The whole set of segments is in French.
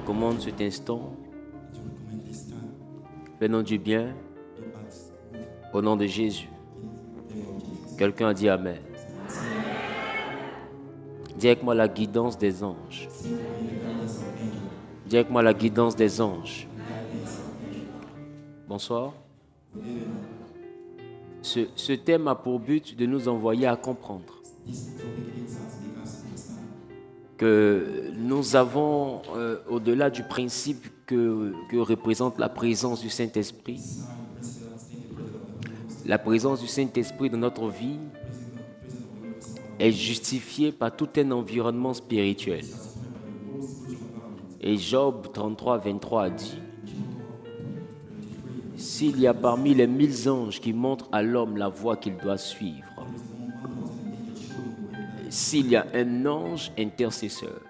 recommande cet instant. Venons du bien. Au nom de Jésus. Quelqu'un a dit Amen. Dis avec moi la guidance des anges. Dis avec moi la guidance des anges. Bonsoir. Ce thème a pour but de nous envoyer à comprendre que nous avons, au-delà du principe que représente la présence du Saint-Esprit, la présence du Saint-Esprit dans notre vie est justifiée par tout un environnement spirituel. Et Job 33, 23 a dit: s'il y a parmi les 1000 anges qui montrent à l'homme la voie qu'il doit suivre, s'il y a un ange intercesseur.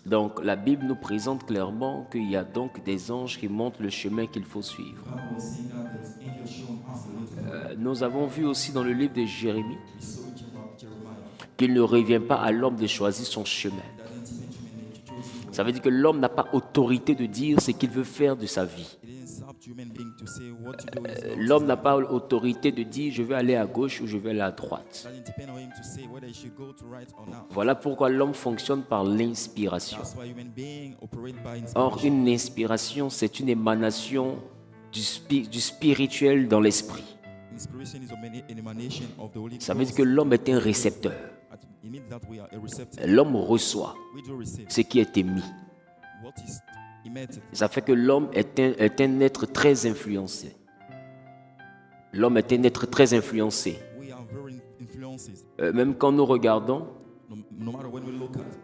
Donc la Bible nous présente clairement qu'il y a donc des anges qui montrent le chemin qu'il faut suivre. Nous avons vu aussi dans le livre de Jérémie qu'il ne revient pas à l'homme de choisir son chemin. Ça veut dire que l'homme n'a pas autorité de dire ce qu'il veut faire de sa vie. L'homme n'a pas l'autorité de dire je vais aller à gauche ou je vais aller à droite. Voilà pourquoi l'homme fonctionne par l'inspiration. Or, une inspiration, c'est une émanation du spirituel dans l'esprit. Ça veut dire que l'homme est un récepteur. L'homme reçoit ce qui est émis. Ça fait que l'homme est un être très influencé. L'homme est un être très influencé. Même quand nous regardons,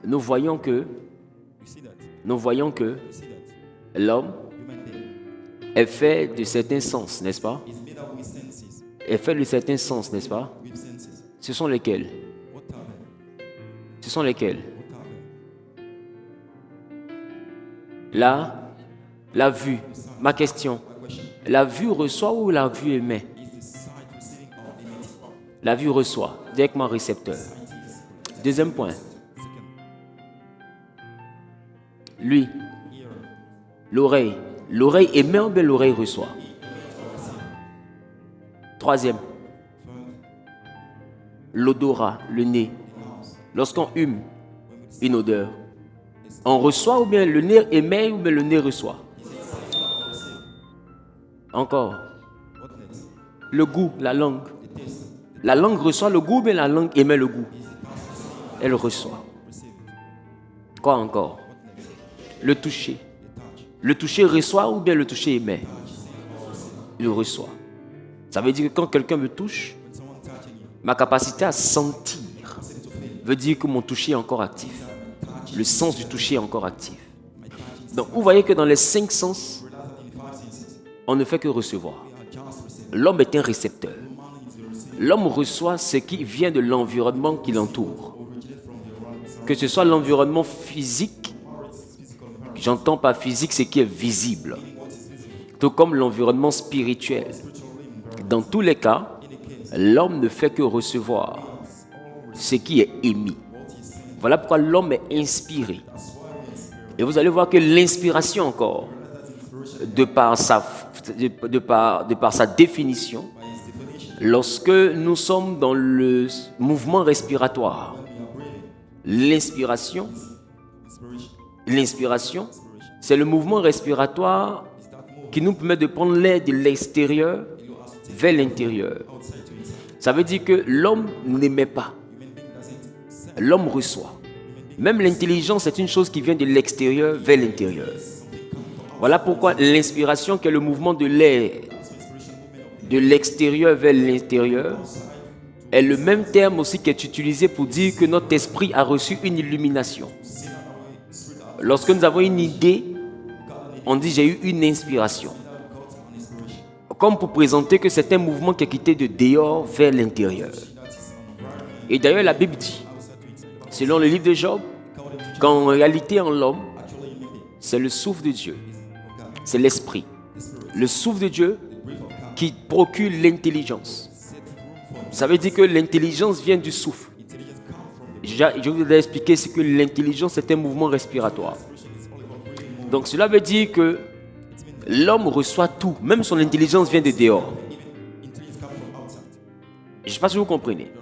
nous voyons que l'homme est fait de certains sens, n'est-ce pas? Est fait de certains sens, n'est-ce pas? Ce sont lesquels? Ce sont lesquels? La vue. Ma question. La vue reçoit ou la vue émet? La vue reçoit, directement récepteur. Deuxième point. Lui. L'oreille. L'oreille émet ou bien l'oreille reçoit? Troisième. L'odorat, le nez. Lorsqu'on hume une odeur, on reçoit ou bien le nez émet ou bien le nez reçoit? Encore. Le goût, la langue. La langue reçoit le goût ou bien la langue émet le goût? Elle reçoit. Quoi encore? Le toucher. Le toucher reçoit ou bien le toucher émet? Il reçoit. Ça veut dire que quand quelqu'un me touche, ma capacité à sentir veut dire que mon toucher est encore actif. Le sens du toucher est encore actif. Donc, vous voyez que dans les 5 sens, on ne fait que recevoir. L'homme est un récepteur. L'homme reçoit ce qui vient de l'environnement qui l'entoure. Que ce soit l'environnement physique, j'entends par physique ce qui est visible, tout comme l'environnement spirituel. Dans tous les cas, l'homme ne fait que recevoir ce qui est émis. Voilà pourquoi l'homme est inspiré. Et vous allez voir que l'inspiration encore, de par sa définition, lorsque nous sommes dans le mouvement respiratoire, l'inspiration, c'est le mouvement respiratoire qui nous permet de prendre l'air de l'extérieur vers l'intérieur. Ça veut dire que l'homme n'émet pas. L'homme reçoit. Même l'intelligence est une chose qui vient de l'extérieur vers l'intérieur. Voilà pourquoi l'inspiration, qui est le mouvement de l'air de l'extérieur vers l'intérieur, est le même terme aussi qui est utilisé pour dire que notre esprit a reçu une illumination. Lorsque nous avons une idée, on dit j'ai eu une inspiration. Comme pour présenter que c'est un mouvement qui est quitté de dehors vers l'intérieur. Et d'ailleurs la Bible dit, selon le livre de Job, qu'en réalité en l'homme, c'est le souffle de Dieu, c'est l'esprit. Le souffle de Dieu qui procure l'intelligence. Ça veut dire que l'intelligence vient du souffle. Je vous ai expliqué ce que l'intelligence est un mouvement respiratoire. Donc cela veut dire que l'homme reçoit tout, même son intelligence vient de dehors. Je ne sais pas si vous comprenez.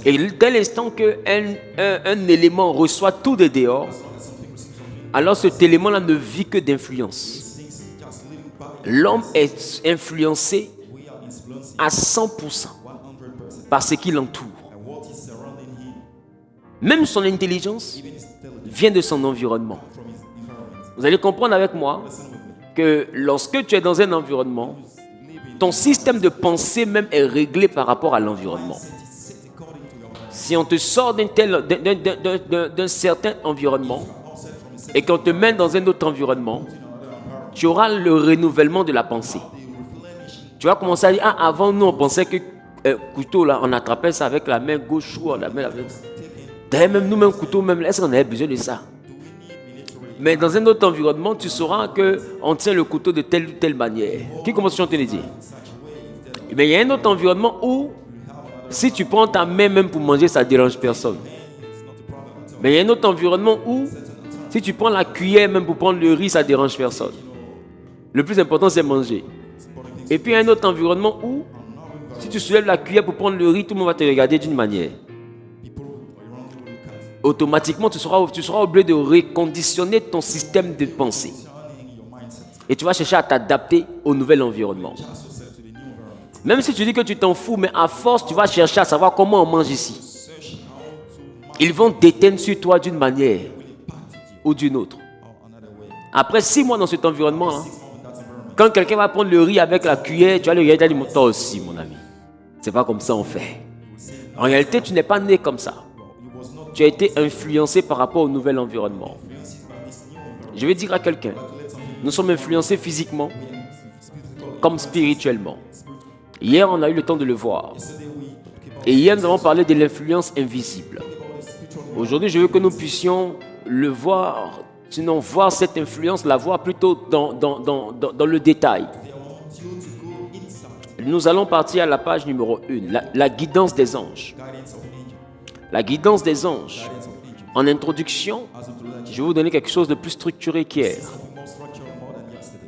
Et dès l'instant qu'un élément reçoit tout de dehors, alors cet élément-là ne vit que d'influence. L'homme est influencé à 100% par ce qui l'entoure. Même son intelligence vient de son environnement. Vous allez comprendre avec moi que lorsque tu es dans un environnement, ton système de pensée même est réglé par rapport à l'environnement. Si on te sort d'un certain environnement et qu'on te met dans un autre environnement, tu auras le renouvellement de la pensée. Tu vas commencer à dire, ah, avant nous on pensait que couteau là, on attrapait ça avec la main gauche ou la main avec... D'ailleurs même nous-mêmes couteau, même, est-ce qu'on avait besoin de ça? Mais dans un autre environnement, tu sauras qu'on tient le couteau de telle ou telle manière. Qui commence à chanter les dire? Mais il y a un autre environnement où, si tu prends ta main même pour manger, ça ne dérange personne. Mais il y a un autre environnement où, si tu prends la cuillère même pour prendre le riz, ça ne dérange personne. Le plus important, c'est manger. Et puis il y a un autre environnement où, si tu soulèves la cuillère pour prendre le riz, tout le monde va te regarder d'une manière. Automatiquement, tu seras obligé de reconditionner ton système de pensée. Et tu vas chercher à t'adapter au nouvel environnement. Même si tu dis que tu t'en fous, mais à force, tu vas chercher à savoir comment on mange ici. Ils vont déteindre sur toi d'une manière ou d'une autre. Après 6 mois dans cet environnement, quand quelqu'un va prendre le riz avec la cuillère, tu vas le regarder et dire, toi aussi, mon ami. C'est pas comme ça on fait. En réalité, tu n'es pas né comme ça. Tu as été influencé par rapport au nouvel environnement. Je vais dire à quelqu'un, nous sommes influencés physiquement comme spirituellement. Hier, on a eu le temps de le voir. Et hier, nous avons parlé de l'influence invisible. Aujourd'hui, je veux que nous puissions le voir, sinon voir cette influence, la voir plutôt dans le détail. Nous allons partir à la page numéro 1, la guidance des anges. La guidance des anges. En introduction, je vais vous donner quelque chose de plus structuré qu'hier.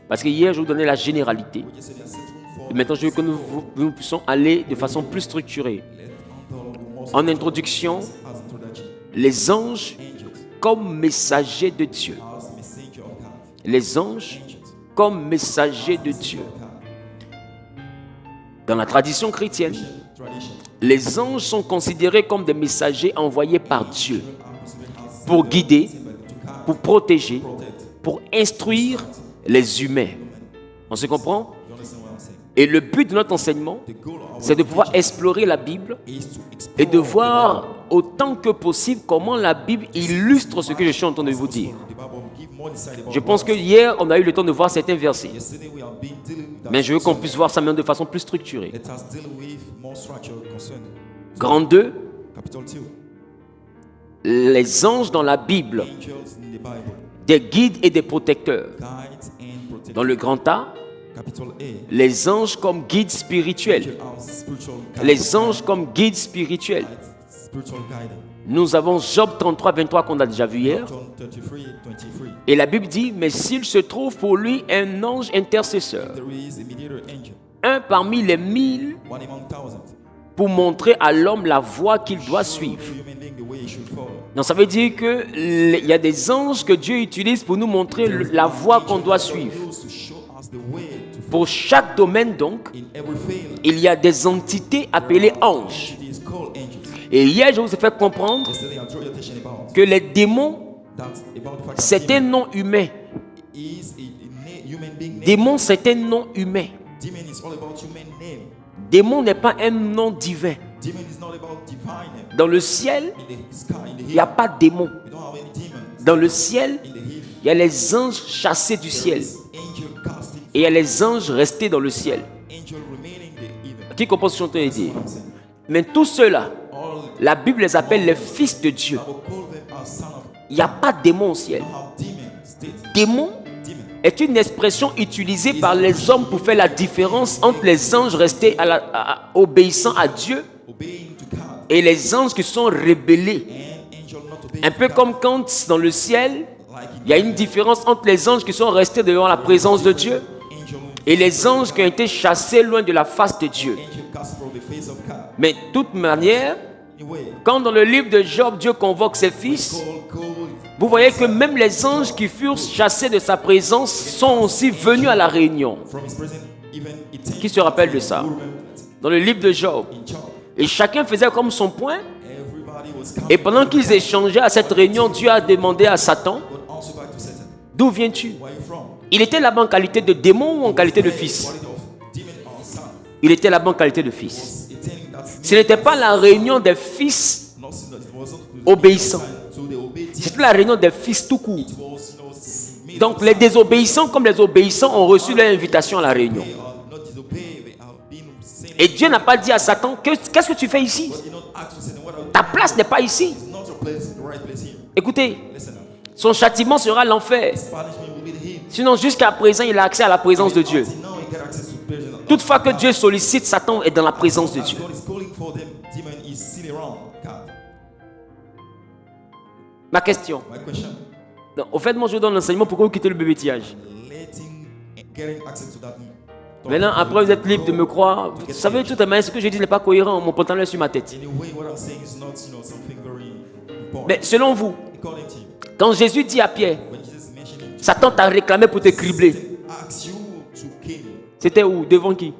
Parce que hier, je vous donnais la généralité. Et maintenant, je veux que nous puissions aller de façon plus structurée. En introduction, les anges comme messagers de Dieu. Les anges comme messagers de Dieu. Dans la tradition chrétienne, les anges sont considérés comme des messagers envoyés par Dieu pour guider, pour protéger, pour instruire les humains. On se comprend? Et le but de notre enseignement, c'est de pouvoir explorer la Bible et de voir autant que possible comment la Bible illustre ce que je suis en train de vous dire. Je pense que hier, on a eu le temps de voir certains versets. Mais je veux qu'on puisse voir ça même de façon plus structurée. Grand 2, les anges dans la Bible, des guides et des protecteurs. Dans le grand A, les anges comme guides spirituels. Les anges comme guides spirituels. Nous avons Job 33, 23 qu'on a déjà vu hier. Et la Bible dit, mais s'il se trouve pour lui un ange intercesseur, un parmi les 1000, pour montrer à l'homme la voie qu'il doit suivre. Donc ça veut dire qu'il y a des anges que Dieu utilise pour nous montrer la voie qu'on doit suivre. Pour chaque domaine donc, il y a des entités appelées anges. Et hier, je vous ai fait comprendre que les démons, c'est un nom humain. Démon, c'est un nom humain. Démon n'est pas un nom divin. Dans le ciel, il n'y a pas de démon. Dans le ciel, il y a les anges chassés du ciel. Et il y a les anges restés dans le ciel. Qui comprend ce que je suis en train de dire? Mais tous ceux-là, la Bible les appelle les fils de Dieu. Il n'y a pas de démon au ciel. Démon est une expression utilisée par les hommes pour faire la différence entre les anges restés obéissant à Dieu et les anges qui sont rebellés. Un peu comme quand dans le ciel, Il y a une différence entre les anges qui sont restés devant la présence de Dieu et les anges qui ont été chassés loin de la face de Dieu. Mais de toute manière, quand dans le livre de Job, Dieu convoque ses fils, vous voyez que même les anges qui furent chassés de sa présence sont aussi venus à la réunion. Qui se rappelle de ça? Dans le livre de Job. Et chacun faisait comme son point. Et pendant qu'ils échangeaient à cette réunion, Dieu a demandé à Satan, d'où viens-tu? Il était là-bas en qualité de démon ou en qualité de fils? Il était là-bas en qualité de fils. Ce n'était pas la réunion des fils obéissants. C'était la réunion des fils tout court. Donc les désobéissants comme les obéissants ont reçu leur invitation à la réunion. Et Dieu n'a pas dit à Satan, qu'est-ce que tu fais ici? Ta place n'est pas ici. Écoutez, son châtiment sera l'enfer. Sinon, jusqu'à présent, il a accès à la présence de Dieu. Toutefois que Dieu sollicite, Satan est dans la présence de Dieu. Ma question. Donc, au fait, moi je donne l'enseignement, pourquoi vous quittez le bébêtillage? Maintenant, après vous êtes libre de me croire. Vous savez, tout à l'heure, ce que je dis n'est pas cohérent. Mon pantalon est sur ma tête. Mais selon vous, quand Jésus dit à Pierre, Satan t'a réclamé pour te cribler. C'était où? Devant qui?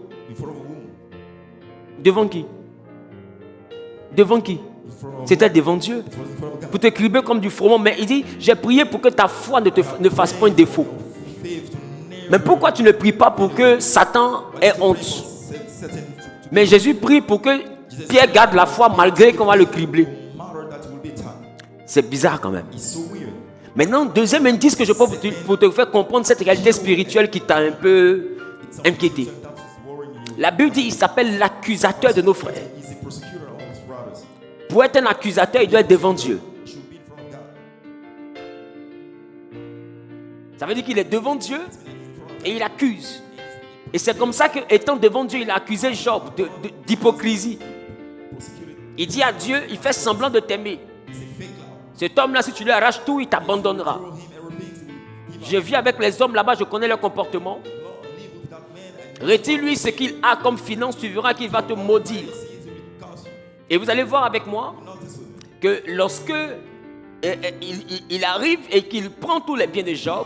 Devant qui? Devant qui? C'était devant Dieu. Pour te cribler comme du froment. Mais il dit, j'ai prié pour que ta foi ne fasse pas un défaut. Mais pourquoi tu ne pries pas pour que Satan ait honte? Mais Jésus prie pour que Pierre garde la foi malgré qu'on va le cribler. C'est bizarre quand même. Maintenant, deuxième indice que je peux pour te faire comprendre cette réalité spirituelle qui t'a un peu inquiété. La Bible dit qu'il s'appelle l'accusateur de nos frères. Pour être un accusateur, il doit être devant Dieu. Ça veut dire qu'il est devant Dieu et il accuse. Et c'est comme ça qu'étant devant Dieu, il a accusé Job d'hypocrisie. Il dit à Dieu, il fait semblant de t'aimer. Cet homme-là, si tu lui arraches tout, il t'abandonnera. Je vis avec les hommes là-bas, je connais leur comportement. Retire-lui ce qu'il a comme finance, tu verras qu'il va te maudire. Et vous allez voir avec moi que lorsque il arrive et qu'il prend tous les biens de Job,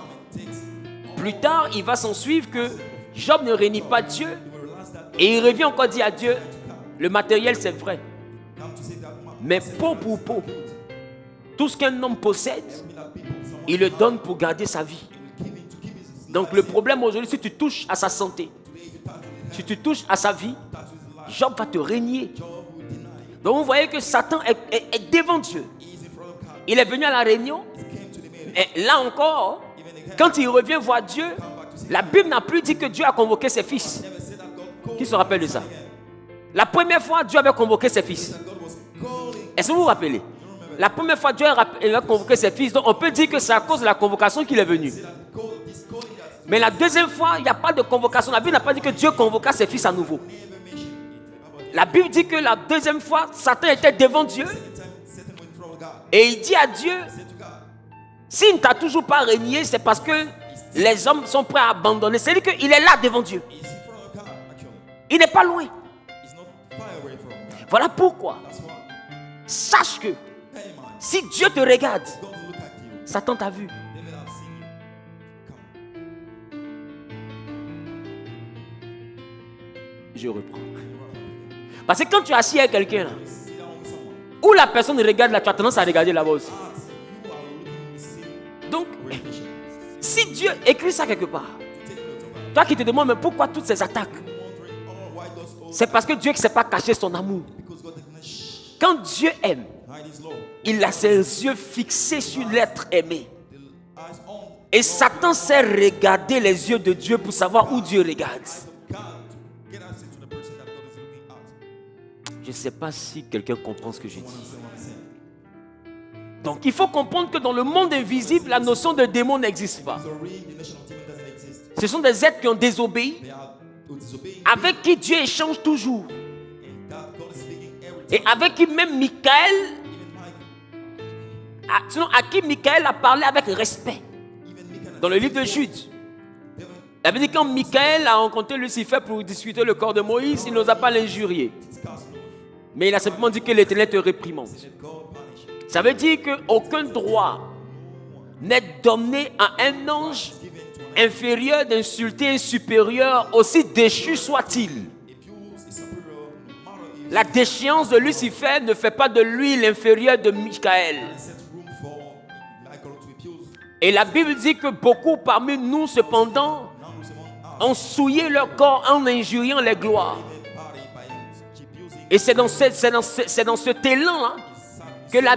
plus tard, il va s'en suivre que Job ne réunit pas Dieu. Et il revient encore dire à Dieu, le matériel c'est vrai. Mais peau pour peau, tout ce qu'un homme possède, il le donne pour garder sa vie. Donc le problème aujourd'hui, si tu touches à sa santé, si tu touches à sa vie, Job va te régner. Donc vous voyez que Satan est devant Dieu. Il est venu à la réunion. Et là encore, quand il revient voir Dieu, la Bible n'a plus dit que Dieu a convoqué ses fils. Qui se rappelle de ça? La première fois, Dieu avait convoqué ses fils. Est-ce que vous vous rappelez? La première fois, Dieu a convoqué ses fils. Donc on peut dire que c'est à cause de la convocation qu'il est venu. Mais la deuxième fois, il n'y a pas de convocation. La Bible n'a pas dit que Dieu convoqua ses fils à nouveau. La Bible dit que la deuxième fois, Satan était devant Dieu. Et il dit à Dieu, s'il ne t'a toujours pas régné, c'est parce que les hommes sont prêts à abandonner. C'est-à-dire qu'il est là devant Dieu. Il n'est pas loin. Voilà pourquoi. Sache que si Dieu te regarde, Satan t'a vu. Je reprends. Parce que quand tu es assis avec quelqu'un là, où la personne regarde là, tu as tendance à regarder là-bas aussi. Donc, si Dieu écrit ça quelque part, toi qui te demandes, mais pourquoi toutes ces attaques? C'est parce que Dieu ne sait pas cacher son amour. Quand Dieu aime, il a ses yeux fixés sur l'être aimé. Et Satan sait regarder les yeux de Dieu pour savoir où Dieu regarde. Je ne sais pas si quelqu'un comprend ce que je dis. Donc il faut comprendre que dans le monde invisible, la notion de démon n'existe pas. Ce sont des êtres qui ont désobéi, avec qui Dieu échange toujours. Et avec qui même Michael Sinon, à qui Michael a parlé avec respect. Dans le livre de Jude, la Bible dit quand Michael a rencontré Lucifer pour discuter le corps de Moïse, il n'osa pas l'injurier. Mais il a simplement dit que l'Éternel te réprimande. Ça veut dire qu'aucun droit n'est donné à un ange inférieur d'insulter un supérieur, aussi déchu soit-il. La déchéance de Lucifer ne fait pas de lui l'inférieur de Michael. Et la Bible dit que beaucoup parmi nous, cependant, ont souillé leur corps en injuriant les gloires. Et c'est dans cet élan-là que la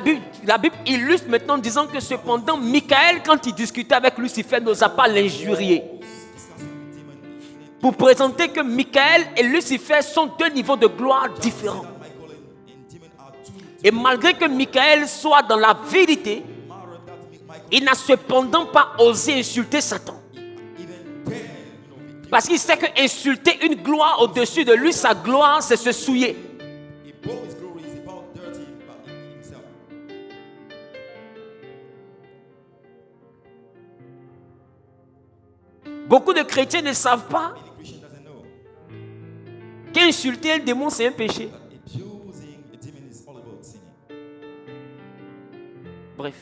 Bible illustre maintenant en disant que cependant, Michael, quand il discutait avec Lucifer, n'osa pas l'injurier. Pour présenter que Michael et Lucifer sont deux niveaux de gloire différents. Et malgré que Michael soit dans la vérité, il n'a cependant pas osé insulter Satan. Parce qu'il sait qu'insulter une gloire au-dessus de lui, sa gloire, c'est se souiller. Beaucoup de chrétiens ne savent pas qu'insulter un démon, c'est un péché. Bref.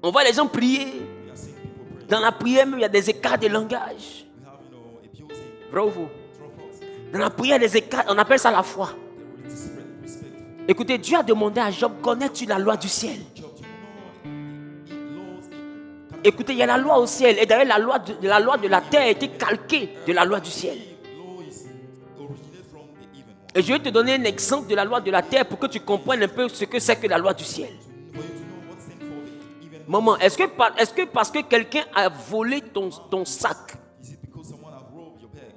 On voit les gens prier. Dans la prière, même, il y a des écarts de langage. Vrai ou faux? Dans la prière, il y a des écarts. On appelle ça la foi. Écoutez, Dieu a demandé à Job, connais-tu la loi du ciel? Écoutez, il y a la loi au ciel. Et d'ailleurs, la loi de la terre a été calquée de la loi du ciel. Et je vais te donner un exemple de la loi de la terre pour que tu comprennes un peu ce que c'est que la loi du ciel. Maman, est-ce que parce que quelqu'un a volé ton sac,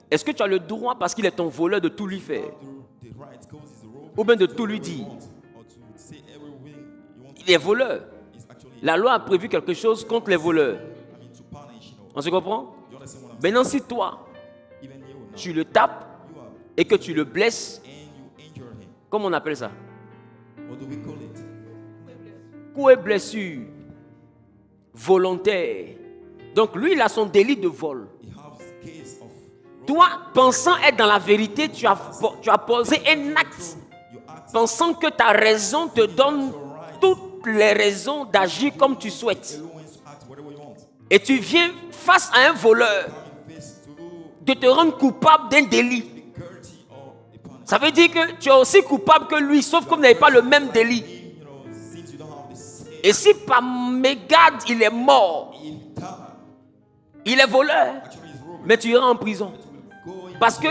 est-ce que tu as le droit, parce qu'il est ton voleur, de tout lui faire? Ou bien de tout lui dire? Il est voleur. La loi a prévu quelque chose contre les voleurs. On se comprend? Maintenant, si toi, tu le tapes et que tu le blesses, comment on appelle ça? Coup et blessure volontaire. Donc lui, il a son délit de vol. Toi, pensant être dans la vérité, tu as posé un acte, pensant que ta raison te donne toutes les raisons d'agir comme tu souhaites. Et tu viens face à un voleur de te rendre coupable d'un délit. Ça veut dire que tu es aussi coupable que lui, sauf que vous n'avez pas le même délit. Et si par mégarde il est mort, il est voleur, mais tu iras en prison. Parce que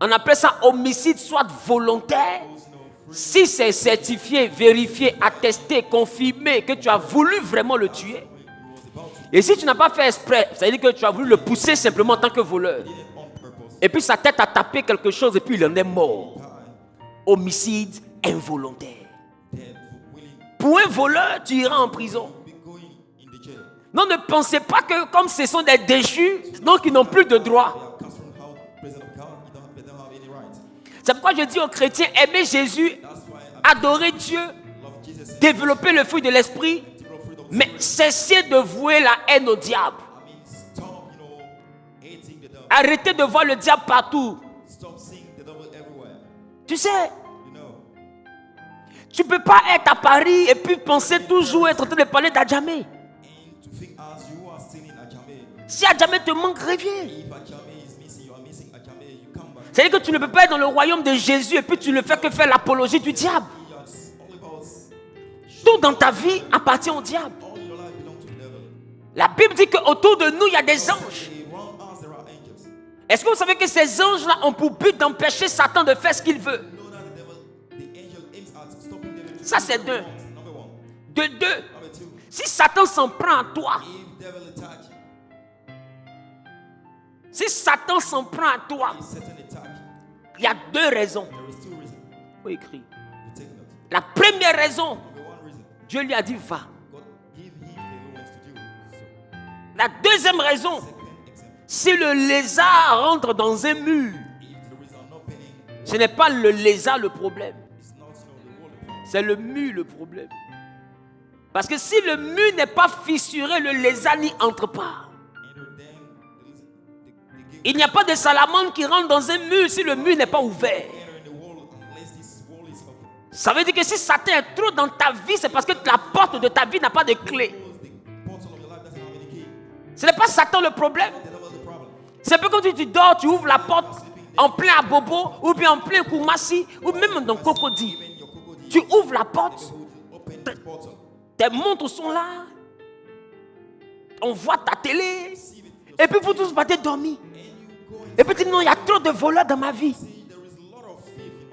on appelle ça homicide soit volontaire. Si c'est certifié, vérifié, attesté, confirmé que tu as voulu vraiment le tuer. Et si tu n'as pas fait exprès, ça veut dire que tu as voulu le pousser simplement en tant que voleur. Et puis sa tête a tapé quelque chose et puis il en est mort. Homicide involontaire. Pour un voleur, tu iras en prison. Non, ne pensez pas que comme ce sont des déchus, donc ils n'ont plus de droit. C'est pourquoi je dis aux chrétiens, aimer Jésus, adorer Dieu, développer le fruit de l'esprit, mais cessez de vouer la haine au diable. Arrêtez de voir le diable partout. Tu sais, tu ne peux pas être à Paris et puis penser toujours être en train de parler d'Adjamé. Si Adjamé te manque, reviens. C'est-à-dire que tu ne peux pas être dans le royaume de Jésus et puis tu ne fais que faire l'apologie du diable. Tout dans ta vie appartient au diable. La Bible dit qu'autour de nous, il y a des anges. Est-ce que vous savez que ces anges-là ont pour but d'empêcher Satan de faire ce qu'il veut? Ça, c'est deux. De deux, si Satan s'en prend à toi, il y a deux raisons. Il faut écrire. La première raison, Dieu lui a dit va. La deuxième raison, si le lézard rentre dans un mur, ce n'est pas le lézard le problème. C'est le mur le problème. Parce que si le mur n'est pas fissuré, le lézard n'y entre pas. Il n'y a pas de salamandre qui rentre dans un mur si le mur n'est pas ouvert. Ça veut dire que si Satan est trop dans ta vie, c'est parce que la porte de ta vie n'a pas de clé. Ce n'est pas Satan le problème. C'est un peu comme si tu dors, tu ouvres la porte en plein Abobo, ou bien en plein Koumassi, ou même dans Cocody. Tu ouvres la porte, tes montres sont là, on voit ta télé, et puis vous tous battez dormir. Et puis tu dis non, il y a trop de voleurs dans ma vie.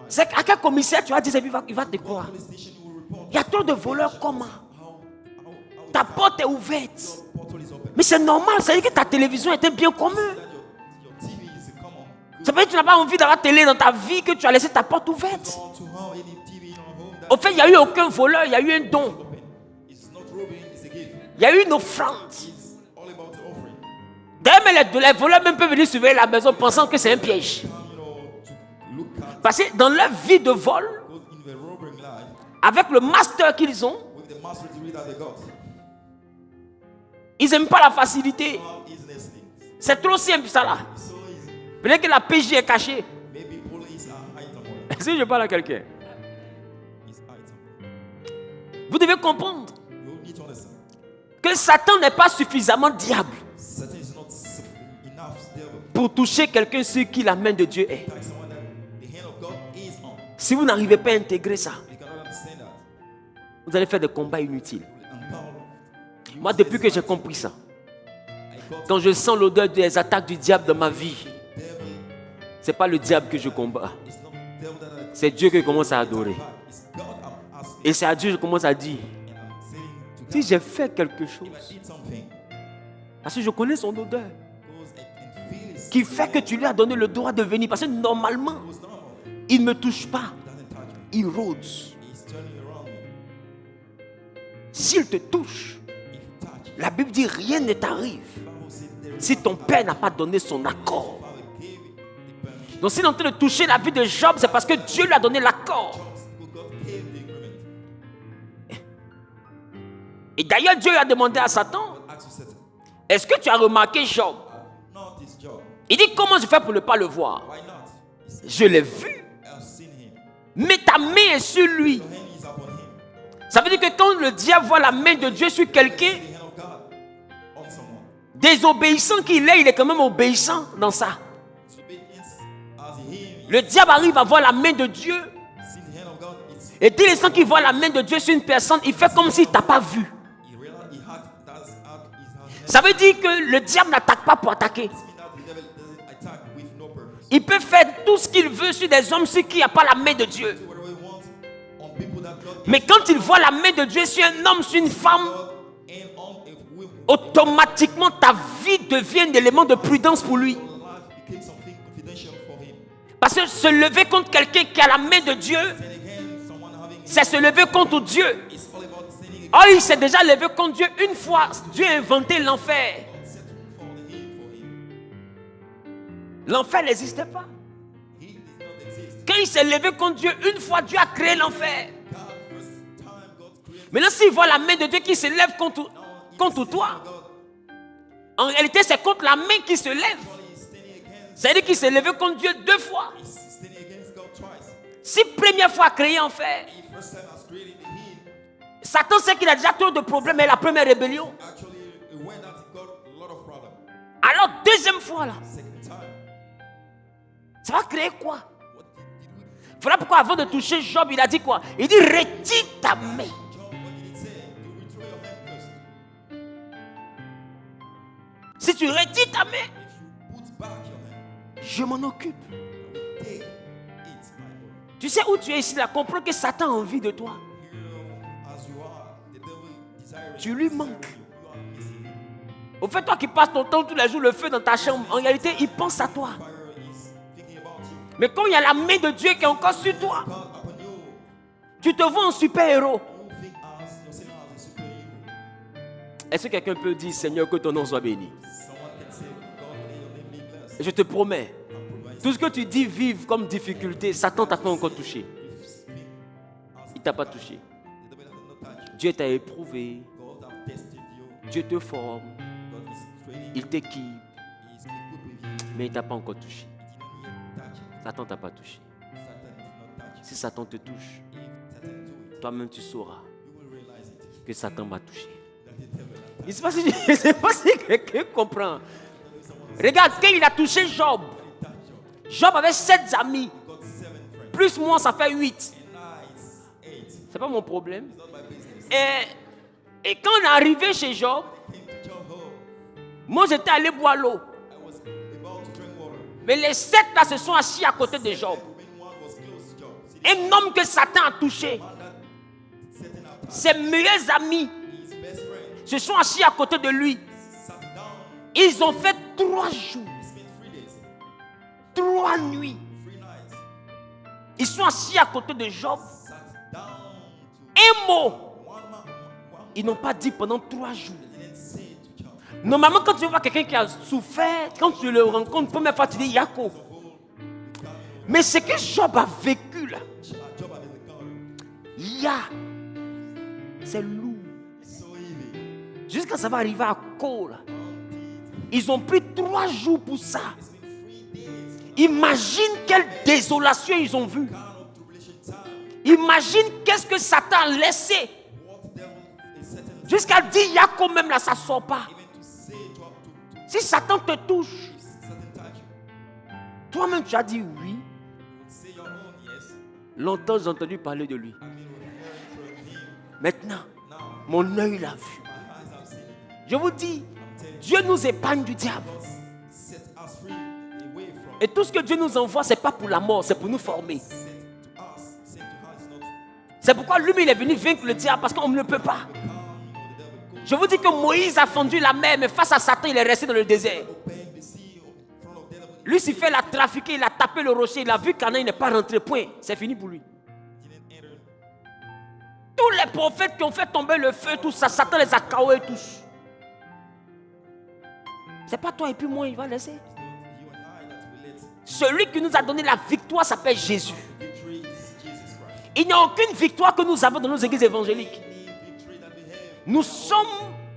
C'est à quel commissaire tu vas dire, il va te croire. Il y a trop de voleurs, comment? Ta porte est ouverte. Mais c'est normal, ça veut dire que ta télévision est un bien commun. Ça veut dire que tu n'as pas envie d'avoir télé dans ta vie, que tu as laissé ta porte ouverte. Au fait, il n'y a eu aucun voleur, il y a eu un don. Il y a eu une offrande. D'ailleurs, les voleurs même peuvent venir surveiller la maison pensant que c'est un piège. Parce que dans leur vie de vol, avec le master qu'ils ont, ils n'aiment pas la facilité. C'est trop simple ça là. Peut-être que la PJ est cachée. Est-ce que je parle à quelqu'un? Vous devez comprendre que Satan n'est pas suffisamment diable pour toucher quelqu'un sur qui la main de Dieu est. Si vous n'arrivez pas à intégrer ça, vous allez faire des combats inutiles. Moi, depuis que j'ai compris ça, quand je sens l'odeur des attaques du diable dans ma vie, ce n'est pas le diable que je combats. C'est Dieu que je commence à adorer. Et c'est à Dieu que je commence à dire, si j'ai fait quelque chose, parce que je connais son odeur, qui fait que tu lui as donné le droit de venir, parce que normalement, il ne me touche pas, il rôde. S'il te touche, la Bible dit rien ne t'arrive si ton père n'a pas donné son accord. Donc s'il est en train de toucher la vie de Job, c'est parce que Dieu lui a donné l'accord. Et d'ailleurs, Dieu a demandé à Satan, est-ce que tu as remarqué Job? Il dit, comment je fais pour ne pas le voir? Je l'ai vu. Mais ta main est sur lui. Ça veut dire que quand le diable voit la main de Dieu sur quelqu'un, désobéissant qu'il est, il est quand même obéissant dans ça. Le diable arrive à voir la main de Dieu. Et dès l'instant qu'il voit la main de Dieu sur une personne, il fait comme s'il ne t'a pas vu. Ça veut dire que le diable n'attaque pas pour attaquer. Il peut faire tout ce qu'il veut sur des hommes sur qui il n'y a pas la main de Dieu. Mais quand il voit la main de Dieu sur un homme, sur une femme, automatiquement ta vie devient un élément de prudence pour lui. Parce que se lever contre quelqu'un qui a la main de Dieu, c'est se lever contre Dieu. Oh, il s'est déjà levé contre Dieu une fois. Dieu a inventé l'enfer. L'enfer n'existait pas. Quand il s'est levé contre Dieu une fois, Dieu a créé l'enfer. Maintenant, s'il voit la main de Dieu qui se lève contre toi, en réalité, c'est contre la main qui se lève. C'est-à-dire qu'il s'est levé contre Dieu 2 fois. Si première fois créé enfer, Satan sait qu'il a déjà trop de problèmes, mais la première rébellion. Alors, deuxième fois là, ça va créer quoi? Voilà pourquoi avant de toucher Job, il a dit quoi? Il dit, retire ta main. Si tu retires ta main, je m'en occupe. Tu sais où tu es ici là, comprends que Satan a envie de toi. Tu lui manques. Au fait, toi qui passes ton temps tous les jours le feu dans ta chambre, en réalité, il pense à toi. Mais quand il y a la main de Dieu qui est encore sur toi, tu te vois en super-héros. Est-ce que quelqu'un peut dire, Seigneur, que ton nom soit béni? Je te promets, tout ce que tu dis vivre comme difficulté, Satan t'a pas encore touché. Il t'a pas touché. Dieu t'a éprouvé. God have tested you. Dieu te forme. God is training Il you. t'équipe. He is equipped with you. Mais il ne t'a pas encore touché. He did not yet touch you. Satan ne t'a pas touché. Satan did not touch you. Si Satan te touche, If Satan do it, toi-même tu sauras you will realize it. que Satan m'a touché. That the devil has Je ne sais pas si quelqu'un comprend. Regarde, quand il a touché Job, Job avait 7 amis. got 7 friends. Plus moi, ça fait 8. And now it's 8. C'est pas mon problème. It's not my business. Et quand on est arrivé chez Job, Came to Job home. moi j'étais allé boire l'eau. I was about to drink water. Mais les 7 là se sont assis à côté de Job. When one was close to Job, see Un homme que Satan a touché. the man that Satan had touched, Ses meilleurs amis his best friend, se sont assis à côté de lui. sat down. Ils ont fait 3 jours, He spent 3 days, 3 nuits. 3 nights. Ils sont assis à côté de Job. Sat down to Un mot, one man. ils n'ont pas dit pendant 3 jours. They didn't say to Job. Normalement, quand tu vois quelqu'un qui a souffert, quand tu le rencontres, première fois, tu dis Yako. Mais ce que Job a vécu là, Job had encountered. Ya, c'est lourd. It's so heavy. Jusqu'à ça va arriver à Ko là. Ils ont pris 3 jours pour ça. It's been 3 days. Imagine quelle désolation ils ont vu. Kind of tribulation time. Imagine qu'est-ce que Satan a laissé. What devil is setting Jusqu'à dire Yako même là, ça ne sort pas. even to say to Si Satan te touche, Satan touch you. toi-même tu as dit oui. Say your own yes. Longtemps j'ai entendu parler de lui. I've been hearing from him. Maintenant, Now mon œil l'a vu. my eyes have seen it. Je vous dis, Dieu nous épargne du diable. God set us free away from Et tout ce que Dieu nous envoie, ce n'est pas pour la mort, c'est pour nous former. sent to us. Sent to us is not C'est pourquoi lui, il est venu vaincre le diable, parce qu'on ne le peut pas. the devil. Je vous dis que Moïse a fendu la mer, mais face à Satan, il est resté dans le désert. Open the sea in front of devil. Lucifer l'a trafiqué, il a tapé le rocher, il a vu qu'Anna, il n'est pas rentré, point. C'est fini pour lui. Didn't enter. Tous les prophètes qui ont fait tomber le feu, tout ça, Satan les a KO'és tous. C'est pas toi et puis moi, il va laisser. You and I that will let Celui qui nous a donné la victoire s'appelle Jésus. victory is Jesus Christ. Il n'y a aucune victoire que nous avons dans nos églises évangéliques. Any victory that we have, Nous sommes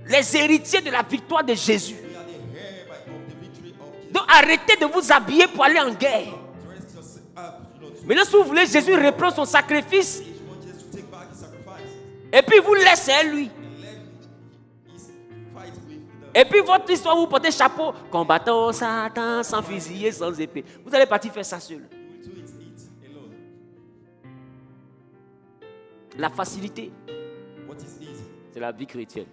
les héritiers de la victoire de Jésus. we are the heir of the victory of Jesus. Donc arrêtez de vous habiller pour aller en guerre. Dress yourself up, to Maintenant, si vous voulez, Jésus reprend son sacrifice if you want Jesus to take back his sacrifice et puis vous laissez lui. and let his fight with the Et puis votre histoire, vous portez chapeau, combattant Satan sans fusil et sans épée. Vous allez partir faire ça seul. you will do it alone. La facilité, What is easy c'est la vie chrétienne.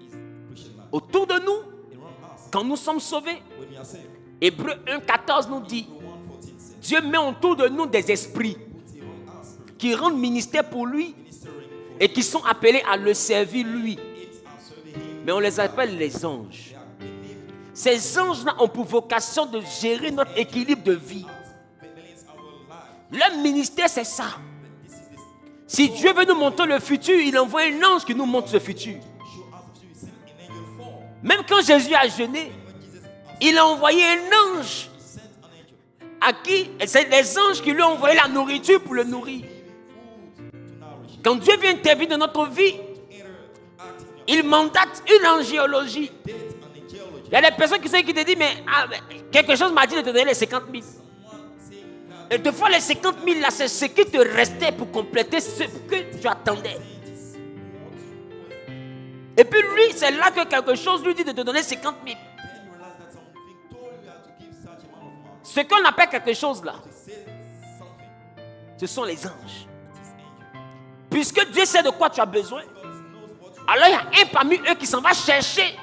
is Christian life. Autour de nous, Around us, quand nous sommes sauvés, when we are saved, Hébreux 1,14 nous dit, Hebrews 1:14 says, Dieu met autour de nous des esprits put around us, qui rendent ministère pour lui ministering for et qui sont appelés à le servir lui. it and serving him. Mais on les appelle les anges. They are named Ces anges-là ont pour vocation de gérer notre équilibre de vie. balance our life. Leur ministère, c'est ça. This is this. Si Dieu veut nous montrer le futur, il envoie un ange qui nous montre ce futur. Show us of you, send an angel form. Même quand Jésus a jeûné, When Jesus il a envoyé un ange sent an angel, à qui, c'est les anges qui lui ont envoyé la nourriture pour le nourrir. food to nourish. Quand Dieu vient intervenir dans notre vie, Enter, act in your il mandate une angéologie. death and angelology. Il y a des personnes qui te disent, mais quelque chose m'a dit de te donner les 50 000. Someone saying now, Et des fois, les 50 000 là, c'est ce qui te restait pour compléter ce que tu attendais. Et puis lui, c'est là que quelque chose lui dit de te donner 50 000. then you realize that something told you how to give such amount of money. Ce qu'on appelle quelque chose là, Say something. ce sont les anges. It is angel. Puisque Dieu sait de quoi tu as besoin, God knows what you alors il y a un parmi eux qui s'en va chercher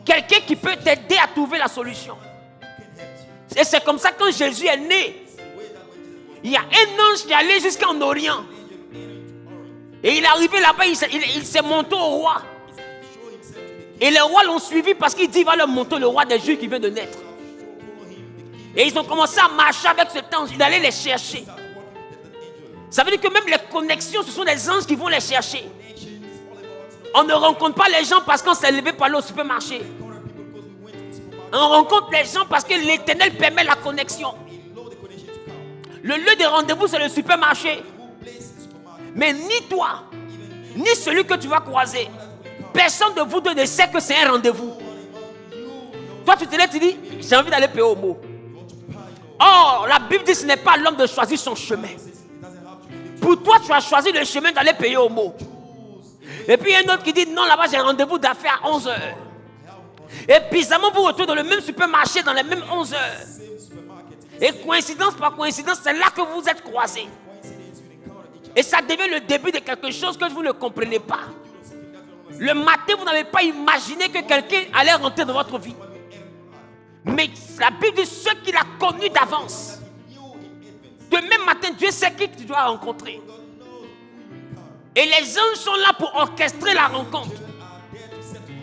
quelqu'un qui peut t'aider à trouver la solution. can help you. Et c'est comme ça que quand Jésus est né, il y a un ange qui est allé jusqu'en Orient. Et il est arrivé là-bas, il s'est monté au roi. Et les rois l'ont suivi parce qu'il dit il va leur montrer le roi des Juifs qui vient de naître. Et ils ont commencé à marcher avec cet ange. Il allait les chercher. Ça veut dire que même les connexions, ce sont des anges qui vont les chercher. On ne rencontre pas les gens parce qu'on s'est levé pour aller au supermarché. On rencontre les gens parce que l'Éternel permet la connexion. Le lieu de rendez-vous, c'est le supermarché. Mais ni toi, ni celui que tu vas croiser. Personne de vous deux ne sait que c'est un rendez-vous. Toi, tu te lèves, tu dis, j'ai envie d'aller payer au mot. Or, la Bible dit que ce n'est pas à l'homme de choisir son chemin. Pour toi, tu as choisi le chemin d'aller payer au mot. Et puis, il y a un autre qui dit, non, là-bas, j'ai un rendez-vous d'affaires à 11h. Et bizarrement, vous retrouvez dans le même supermarché, dans les mêmes 11h. Et coïncidence par coïncidence, c'est là que vous vous êtes croisés. Et ça devient le début de quelque chose que vous ne comprenez pas. Le matin, vous n'avez pas imaginé que quelqu'un allait rentrer dans votre vie. Mais la Bible dit ceux qu'il a connus d'avance. Demain matin, Dieu sait qui tu dois rencontrer. Et les anges sont là pour orchestrer la rencontre.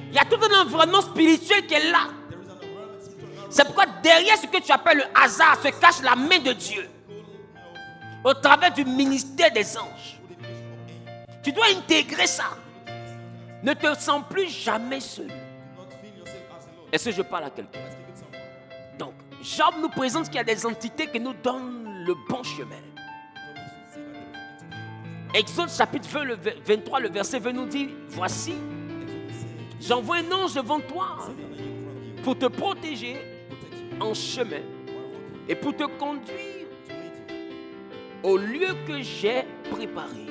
Il y a tout un environnement spirituel qui est là. C'est pourquoi derrière ce que tu appelles le hasard se cache la main de Dieu. Au travers du ministère des anges. Tu dois intégrer ça. Ne te sens plus jamais seul. Est-ce que je parle à quelqu'un? Donc, Job nous présente qu'il y a des entités qui nous donnent le bon chemin. Exode chapitre 20, le 23, le verset 20 nous dit, voici, j'envoie un ange devant toi pour te protéger en chemin et pour te conduire au lieu que j'ai préparé.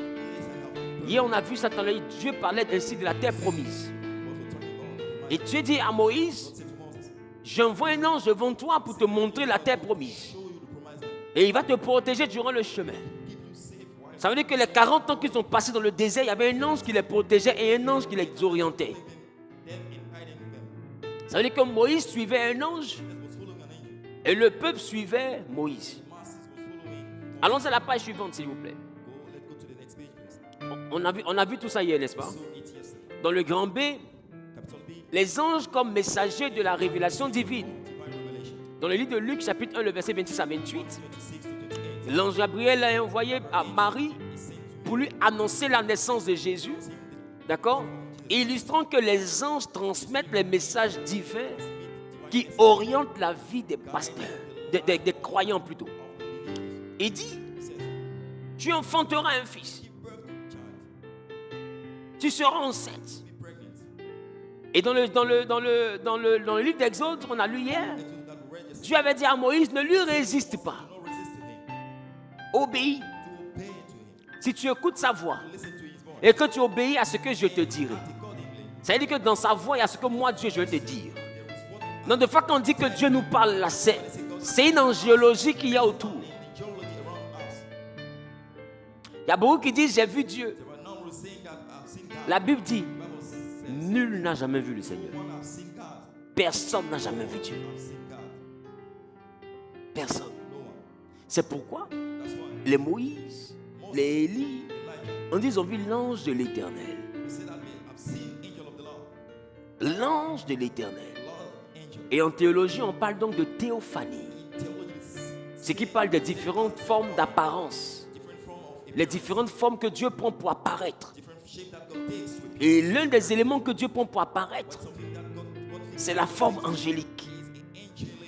Hier, on a vu ça, Dieu parlait ainsi de la terre promise. Et Dieu dit à Moïse, j'envoie un ange devant toi pour te montrer la terre promise. Et il va te protéger durant le chemin. Ça veut dire que les 40 ans qu'ils ont passés dans le désert, il y avait un ange qui les protégeait et un ange qui les orientait. Ça veut dire que Moïse suivait un ange et le peuple suivait Moïse. Allons à la page suivante, s'il vous plaît. On a vu tout ça hier, n'est-ce pas? Dans le grand B, les anges comme messagers de la révélation divine. Dans le livre de Luc, chapitre 1, le verset 26 à 28, l'ange Gabriel a envoyé à Marie pour lui annoncer la naissance de Jésus. D'accord? Illustrant que les anges transmettent les messages divins qui orientent la vie des pasteurs, des croyants plutôt. Il dit, tu enfanteras un fils. Tu seras enceinte. Et dans le livre d'Exode, on a lu hier, Dieu avait dit à Moïse, ne lui résiste pas. Obéis. Si tu écoutes sa voix et que tu obéis à ce que je te dirai, ça veut dire que dans sa voix, il y a ce que moi, Dieu, je vais te dire. Donc, de fois qu'on dit que Dieu nous parle là, c'est une angéologie qu'il y a autour. Il y a beaucoup qui disent, j'ai vu Dieu. La Bible dit, nul n'a jamais vu le Seigneur. Personne n'a jamais vu Dieu. Personne. C'est pourquoi les Moïse, les Élie, on dit ils ont vu l'ange de l'Éternel. L'ange de l'Éternel. Et en théologie, on parle donc de théophanie. Ce qui parle des différentes formes d'apparence. Les différentes formes que Dieu prend pour apparaître. Et l'un des éléments que Dieu prend pour apparaître, c'est la forme angélique.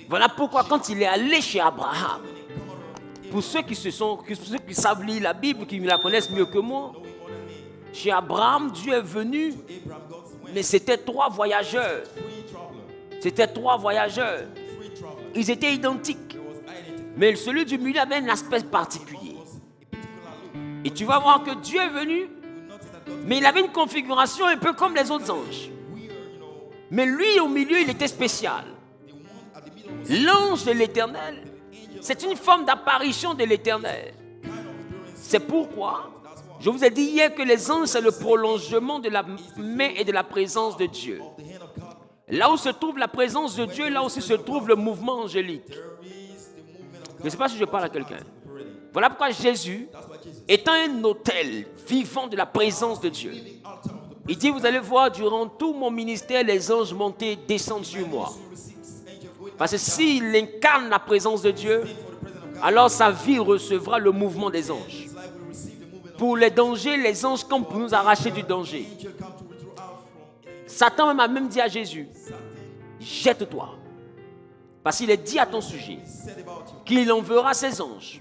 Voilà pourquoi quand il est allé chez Abraham, pour ceux qui savent lire la Bible, qui la connaissent mieux que moi, chez Abraham, Dieu est venu, mais c'était 3 voyageurs. C'était 3 voyageurs. Ils étaient identiques. Mais celui du milieu avait un aspect particulier. Et tu vas voir que Dieu est venu, mais il avait une configuration un peu comme les autres anges. Mais lui, au milieu, il était spécial. L'ange de l'Éternel, c'est une forme d'apparition de l'Éternel. C'est pourquoi, je vous ai dit hier que les anges, c'est le prolongement de la main et de la présence de Dieu. Là où se trouve la présence de Dieu, là aussi se trouve le mouvement angélique. Je ne sais pas si je parle à quelqu'un. Voilà pourquoi Jésus, étant un autel vivant de la présence de Dieu, il dit, vous allez voir durant tout mon ministère, les anges monter et descendre sur moi. Parce que s'il incarne la présence de Dieu, alors sa vie recevra le mouvement des anges. Pour les dangers, les anges comme pour nous arracher du danger. Satan m'a même dit à Jésus, jette-toi. Parce qu'il est dit à ton sujet qu'il enverra ses anges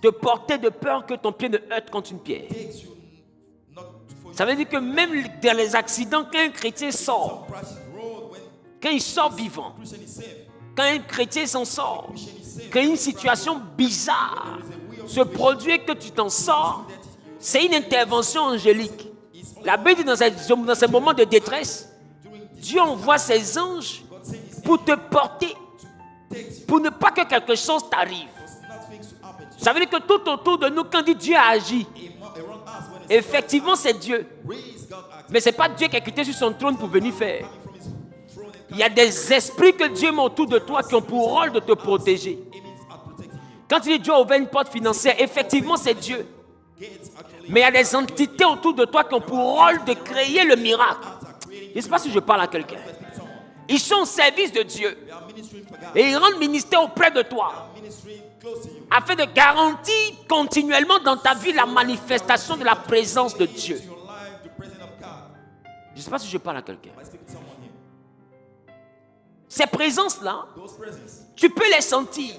te porter de peur que ton pied ne heurte contre une pierre. Ça veut dire que même dans les accidents, quand un chrétien sort, quand il sort vivant, quand un chrétien s'en sort, quand une situation bizarre se produit et que tu t'en sors, c'est une intervention angélique. La Bible dit dans ces moments de détresse, Dieu envoie ses anges pour te porter, pour ne pas que quelque chose t'arrive. Ça veut dire que tout autour de nous, quand dit Dieu a agi, effectivement c'est Dieu. Mais ce n'est pas Dieu qui a quitté sur son trône pour venir faire. Il y a des esprits que Dieu met autour de toi qui ont pour rôle de te protéger. Quand tu dis Dieu a ouvert une porte financière, effectivement c'est Dieu. Mais il y a des entités autour de toi qui ont pour rôle de créer le miracle. Je ne sais pas si je parle à quelqu'un. Ils sont au service de Dieu. Et ils rendent ministère auprès de toi. Afin de garantir continuellement dans ta vie la manifestation de la présence de Dieu. Je ne sais pas si je parle à quelqu'un. Ces présences-là, tu peux les sentir.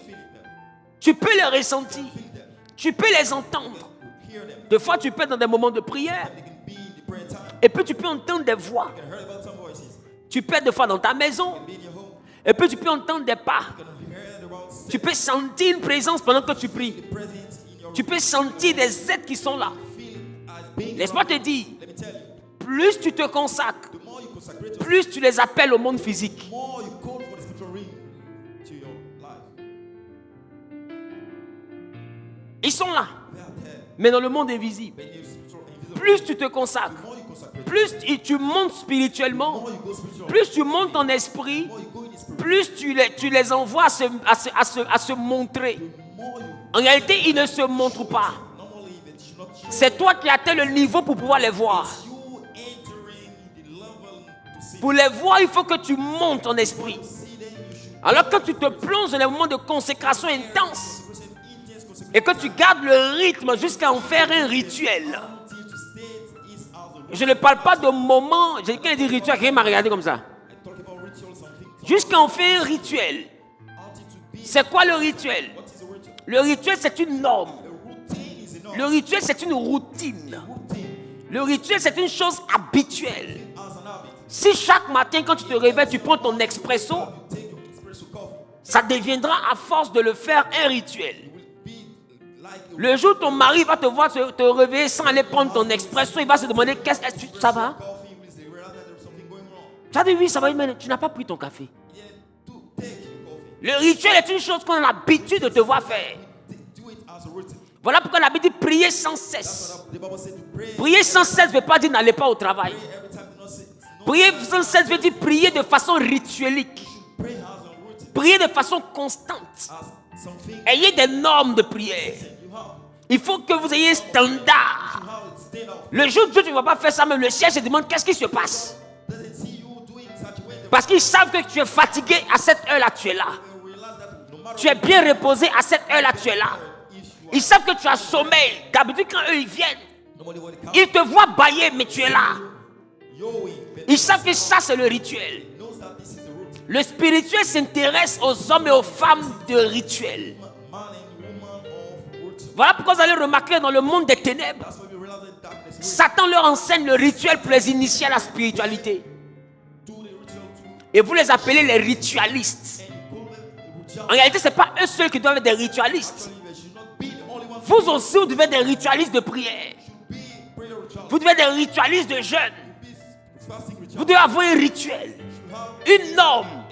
Tu peux les ressentir. Tu peux les entendre. Des fois, tu peux être dans des moments de prière. Et puis, tu peux entendre des voix. Tu peux être des fois dans ta maison. Et puis, tu peux entendre des pas. Tu peux sentir une présence pendant que tu pries. Tu peux sentir des êtres qui sont là. Laisse-moi te dire, plus tu te consacres, plus tu les appelles au monde physique. Ils sont là, mais dans le monde invisible. Plus tu te consacres, plus tu montes spirituellement, plus tu montes en esprit, plus tu les envoies à se montrer. En réalité, ils ne se montrent pas. C'est toi qui atteins le niveau pour pouvoir les voir. Pour les voir, il faut que tu montes en esprit. Alors quand tu te plonges dans les moments de consécration intense et que tu gardes le rythme jusqu'à en faire un rituel. Je ne parle pas de moment. Quelqu'un dit rituel, quelqu'un m'a regardé comme ça. Jusqu'à en faire un rituel. C'est quoi le rituel? Le rituel, c'est une norme. Le rituel, c'est une routine. Le rituel, c'est une chose habituelle. Si chaque matin, quand tu te réveilles, tu prends ton expresso, ça deviendra à force de le faire un rituel. Le jour où ton mari va te voir te réveiller sans aller prendre ton expresso, il va se demander qu'est-ce que ça va? Tu as dit oui, ça va, mais tu n'as pas pris ton café. Le rituel est une chose qu'on a l'habitude de te voir faire. Voilà pourquoi la Bible dit prier sans cesse. Prier sans cesse ne veut pas dire n'allez pas au travail. Prier sans cesse veut dire prier de façon rituelique. Prier de façon constante. Ayez des normes de prière. Il faut que vous ayez un standard. Le jour où Dieu ne va pas faire ça, même le ciel se demande qu'est-ce qui se passe. Parce qu'ils savent que tu es fatigué à cette heure-là, tu es là. Tu es bien reposé à cette heure-là, tu es là. Ils savent que tu as sommeil. D'habitude, quand eux ils viennent, ils te voient bailler, mais tu es là. Ils savent que ça, c'est le rituel. Le spirituel s'intéresse aux hommes et aux femmes de rituel. Voilà pourquoi vous allez remarquer dans le monde des ténèbres, Satan leur enseigne le rituel pour les initier à la spiritualité. Et vous les appelez les ritualistes. En réalité, ce n'est pas eux seuls qui doivent être des ritualistes. Vous aussi, vous devez être des ritualistes de prière. Vous devez être des ritualistes de jeûne. Vous devez avoir un rituel, une norme.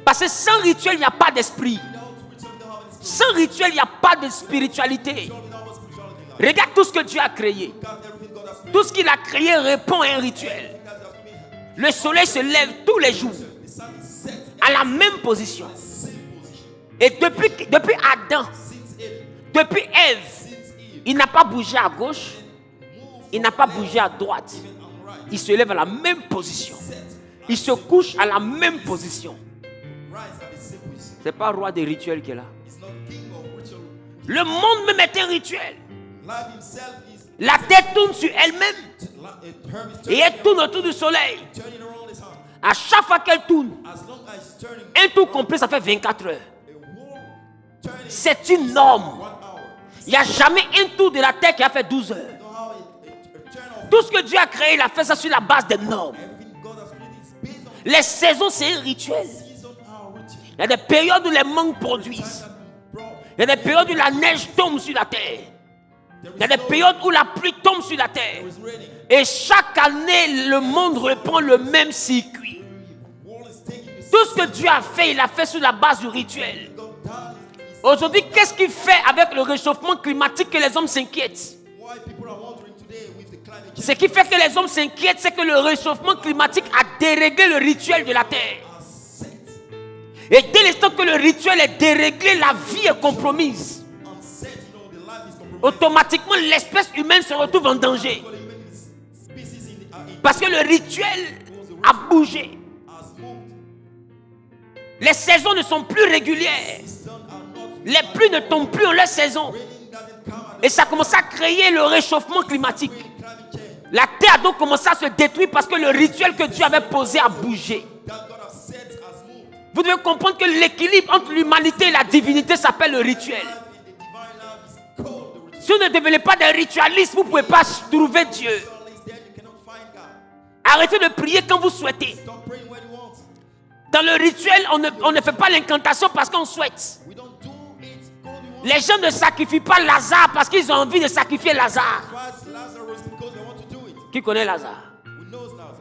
Parce que sans rituel, il n'y a pas d'esprit. Sans rituel, il n'y a pas de spiritualité. Regarde tout ce que Dieu a créé. Tout ce qu'il a créé répond à un rituel. Le soleil se lève tous les jours à la même position. Et depuis Adam, depuis Ève, il n'a pas bougé à gauche, il n'a pas bougé à droite. Il se lève à la même position. Il se couche à la même position. Ce n'est pas le roi des rituels qui est là. Le monde même est un rituel. La terre tourne sur elle-même et elle tourne autour du soleil. À chaque fois qu'elle tourne, un tour complet, ça fait 24 heures. C'est une norme. Il n'y a jamais un tour de la terre qui a fait 12 heures. Tout ce que Dieu a créé, il a fait ça sur la base des normes. Everything God has created is based on Les saisons, c'est un rituel. season our ritual. Il y a des périodes où les mangues produisent. Il y a des périodes où la neige tombe sur la terre. Il y a des périodes où la pluie tombe sur la terre. Et chaque année, le monde reprend le même circuit. Tout ce que Dieu a fait, il a fait sur la base du rituel. Aujourd'hui, qu'est-ce qu'il fait avec le réchauffement climatique que les hommes s'inquiètent? Why people are wondering today with the climate change Ce qui fait que les hommes s'inquiètent, c'est que le réchauffement climatique a déréglé le rituel de la terre. are set Et dès l'instant que le rituel est déréglé, la vie est compromise. and set, the life is compromised. Automatiquement, l'espèce humaine se retrouve en danger. The human species in Parce que le rituel a bougé. has moved. Les saisons ne sont plus régulières. Seasons are not Les pluies ne tombent plus en leur saison. raining doesn't come at Et ça commence à créer le réchauffement climatique. climate change. La terre a donc commencé à se détruire parce que le rituel que Dieu avait posé a bougé. That God has set has moved. Vous devez comprendre que l'équilibre entre l'humanité et la divinité s'appelle le rituel. Life in the divine life is called the ritual. Si vous ne devenez pas des ritualistes, vous ne pouvez pas trouver Dieu. Ritual is there, you cannot find God. Arrêtez de prier quand vous souhaitez. Stop praying when you want. Dans le rituel, on ne fait pas l'incantation parce qu'on souhaite. We don't do it because we want. Les gens ne sacrifient pas Lazare parce qu'ils ont envie de sacrifier Lazare. Christ Lazarus because they want to do it. Qui connaît Lazare? We know Lazarus.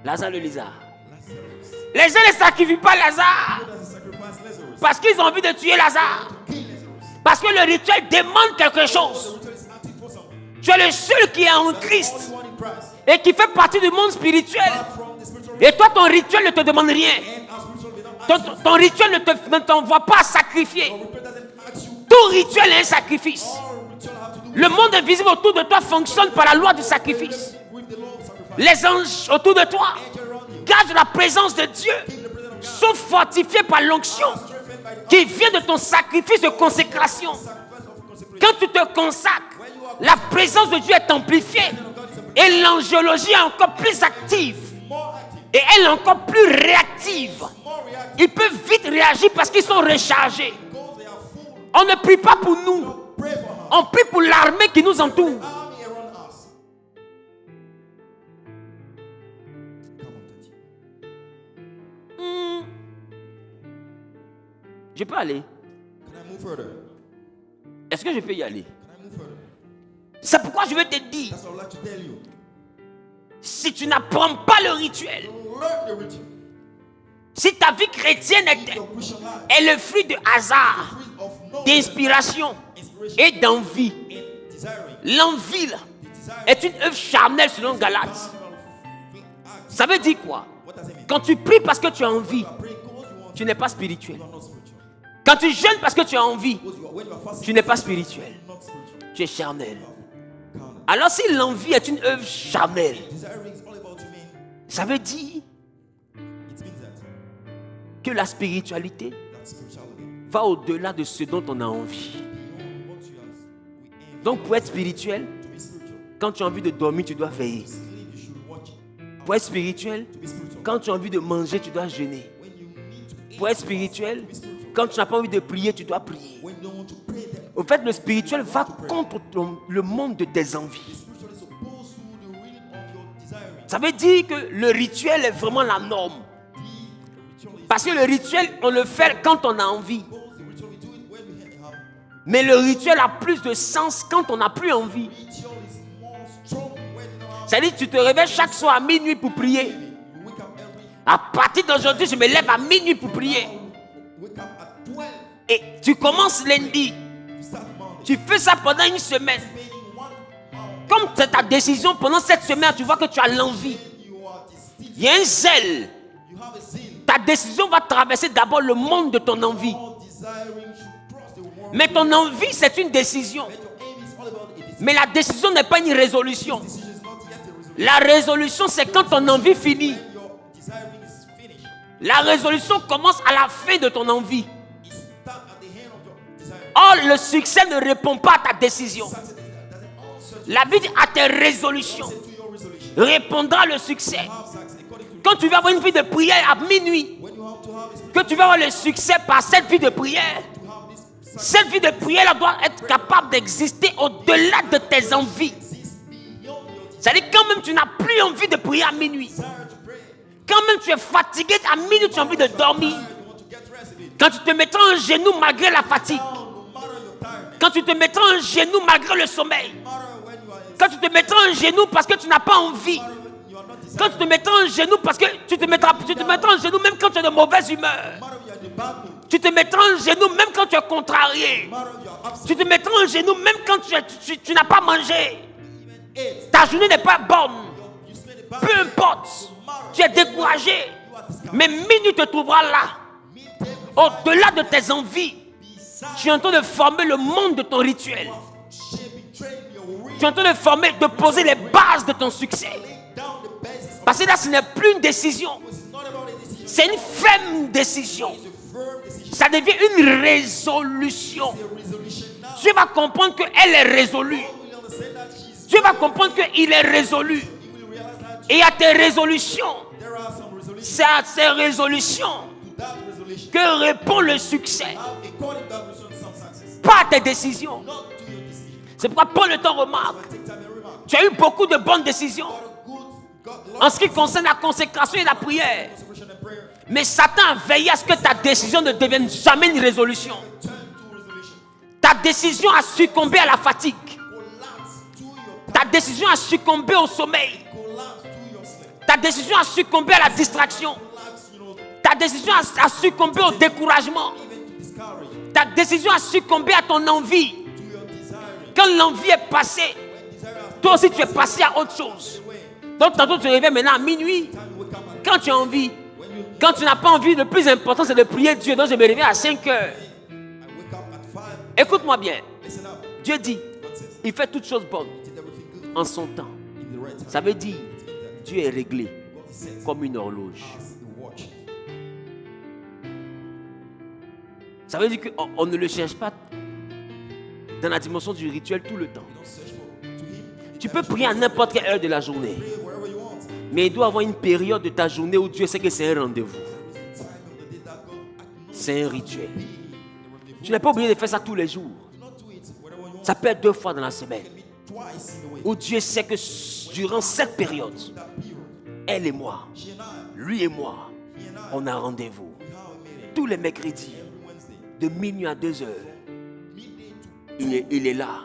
Lazare le Lizard. Lazarus. Les gens ne sacrifient pas Lazare God has sacrificed Lazarus. parce qu'ils ont envie de tuer Lazare. Kill Lazarus. Parce que le rituel demande quelque chose. The ritual is asking for something. Tu es le seul qui est en Only Christ one in Christ. et qui fait partie du monde spirituel. Apart from the spiritual Et toi, ton rituel ne te demande rien. and our spiritual, they don't ask Ton rituel ne t'envoie pas à sacrifier. you. Ritual doesn't ask you. Tout rituel est un sacrifice. All ritual have to do Le monde invisible autour de toi fonctionne par la loi du sacrifice. with the law of sacrifice. Les anges autour de toi Angel around you. gardent la présence de Dieu, Keep the presence of God. sont fortifiés par l'onction Strengthened by the qui vient de ton sacrifice de consécration. sacrifice of consecration. Quand tu te consacres, la présence de Dieu est amplifiée et l'angéologie est encore plus active More active, et elle est encore plus réactive. more reactive Ils peuvent vite réagir parce qu'ils sont rechargés. because they are full. On ne prie pas pour nous, Pray for her. on prie pour l'armée qui nous entoure. Army around us. Come on, Daddy. Je peux aller. Can I move further? Est-ce que je peux y aller? Can I move further? C'est pourquoi je vais te dire, That's what I'd like to tell you. si tu n'apprends pas le rituel, Learn the ritual. si ta vie chrétienne Your Christian life. est le fruit de hasard, Free of knowledge, d'inspiration inspiration, et d'envie, and desiring. l'envie là, The desire est une œuvre charnelle selon Galates. act. Ça veut dire quoi? What does it mean? Quand tu pries parce que tu as envie, Pray because you want. tu n'es pas spirituel. You are not spiritual. Quand tu jeûnes parce que tu as envie, Because when you are fasting, tu n'es pas spirituel. not spiritual. Tu es charnel. Carnal. Alors si l'envie est une œuvre charnelle, Desiring is all about you, mean. ça veut dire It means that que la spiritualité that spirituality va au-delà de ce dont on a envie. beyond what you have. We aim Donc pour être spirituel, to be spiritual. quand tu as envie de dormir, tu dois veiller. Sleep, you should watch. Pour être spirituel, To be spiritual. quand tu as envie de manger, tu dois jeûner. When you need to eat, Pour être spirituel, quand tu n'as pas envie de prier, tu dois prier. when you don't want to pray, then Au fait, le spirituel va contre le monde de tes envies. spiritual is opposed to the reading of your desiring. Ça veut dire que le rituel est vraiment la norme. The ritual is Parce que le rituel, on le fait quand on a envie. because the ritual we do it when we have. Mais le rituel a plus de sens quand on n'a plus envie. Ritual is more strong when you have. C'est-à-dire que tu te réveilles chaque soir à minuit pour prier. You wake up every. À partir d'aujourd'hui, je me lève à minuit pour prier. Wake up at 12. Et tu commences lundi. You start Monday. Tu fais ça pendant une semaine. Spending 1 hour. Comme c'est ta décision pendant cette semaine, tu vois que tu as l'envie. You are distinct. Il y a un zèle. You have a zeal. Ta décision va traverser d'abord le monde de ton envie. All desiring should cross the world. Mais ton envie, c'est une décision. But your aim is all about a decision. Mais la décision n'est pas une résolution. Decision is not yet a resolution. La résolution, c'est quand ton envie finit. When your desiring is finished, La résolution commence à la fin de ton envie. it starts at the end of your desire. Or, le succès ne répond pas à ta décision. Success doesn't answer La Bible dit à tes résolutions to your resolution. répondra le succès. Have success according to Quand tu vas avoir une vie de prière à minuit, when you have to have a spirit, que tu vas avoir le succès par cette vie de prière, to have this cette vie de prière doit être capable d'exister au-delà de tes envies. exist beyond C'est-à-dire quand même tu n'as plus envie de prier à minuit. Quand même tu es fatigué, à minuit tu as envie de dormir. Quand tu te mettras en genou malgré la fatigue. Quand tu te mettras en genou malgré le sommeil. Quand tu te mettras en genou parce que tu n'as pas envie. Quand tu te mettras en genou parce que tu te mettras en genou même quand tu es de mauvaise humeur. Tu te mettras en genou même quand tu es contrarié. Tu te mettras en genou même quand tu n'as pas mangé. Ta journée n'est pas bonne. Peu importe. Tu es découragé. Mais minuit te trouvera là. Au-delà de tes envies. Tu es en train de former le monde de ton rituel. Tu es en train de former, de poser les bases de ton succès. Parce que là, ce n'est plus une décision. C'est une ferme décision. Ça devient une résolution. Tu vas comprendre qu'elle est résolue. Tu vas comprendre qu'il est résolu. Et à tes résolutions, c'est à ces résolutions que répond le succès. Pas à tes décisions. C'est pourquoi Paul le temps remarque. Tu as eu beaucoup de bonnes décisions en ce qui concerne la consécration et la prière. Mais Satan a veillé à ce que ta décision ne devienne jamais une résolution. Ta décision a succombé à la fatigue. Ta décision a succombé au sommeil. Ta décision a succombé à la distraction. Ta décision a succombé au découragement. Ta décision a succombé à ton envie. Quand l'envie est passée, toi aussi tu es passé à autre chose. Donc tantôt tu te réveilles maintenant à minuit. Quand tu as envie. Quand tu n'as pas envie, le plus important c'est de prier Dieu. Donc je me réveille à 5 heures. Écoute-moi bien. Dieu dit, il fait toutes choses bonnes en son temps. Ça veut dire, Dieu est réglé comme une horloge. Ça veut dire qu'on ne le cherche pas dans la dimension du rituel tout le temps. Tu peux prier à n'importe quelle heure de la journée. Mais il doit y avoir une période de ta journée où Dieu sait que c'est un rendez-vous. C'est un rituel. Tu n'es pas obligé de faire ça tous les jours. Ça peut être 2 fois dans la semaine. Où Dieu sait que durant cette période, elle et moi, lui et moi, on a rendez-vous. Tous les mercredis, de minuit à 2 heures, il est là.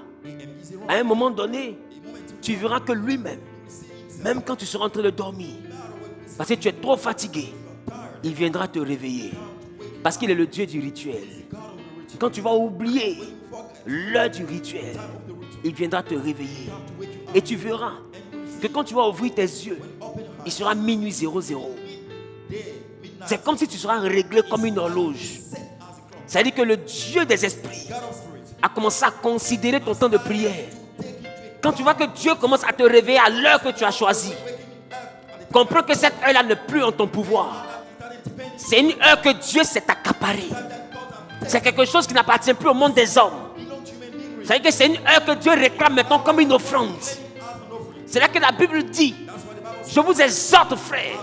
À un moment donné, tu verras que lui-même, même quand tu seras en train de dormir, parce que tu es trop fatigué, il viendra te réveiller. Parce qu'il est le Dieu du rituel. Quand tu vas oublier l'heure du rituel, il viendra te réveiller. Et tu verras que quand tu vas ouvrir tes yeux, il sera minuit 00. C'est comme si tu seras réglé comme une horloge. C'est-à-dire que le Dieu des esprits a commencé à considérer ton temps de prière. Quand tu vois que Dieu commence à te réveiller à l'heure que tu as choisie, comprends que cette heure-là n'est plus en ton pouvoir. C'est une heure que Dieu s'est accaparée. C'est quelque chose qui n'appartient plus au monde des hommes. C'est-à-dire que c'est une heure que Dieu réclame maintenant comme une offrande. C'est là que la Bible dit, je vous exhorte, frères,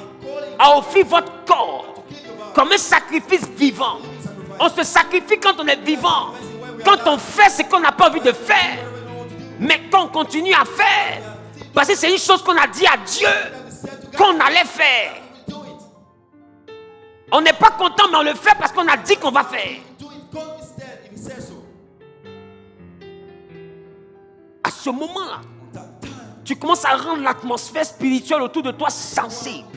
à offrir votre corps comme un sacrifice vivant. On se sacrifie quand on est vivant. Quand on fait ce qu'on n'a pas envie de faire. Mais qu'on continue à faire. Parce que c'est une chose qu'on a dit à Dieu qu'on allait faire. On n'est pas content, mais on le fait parce qu'on a dit qu'on va faire. À ce moment-là, tu commences à rendre l'atmosphère spirituelle autour de toi sensible.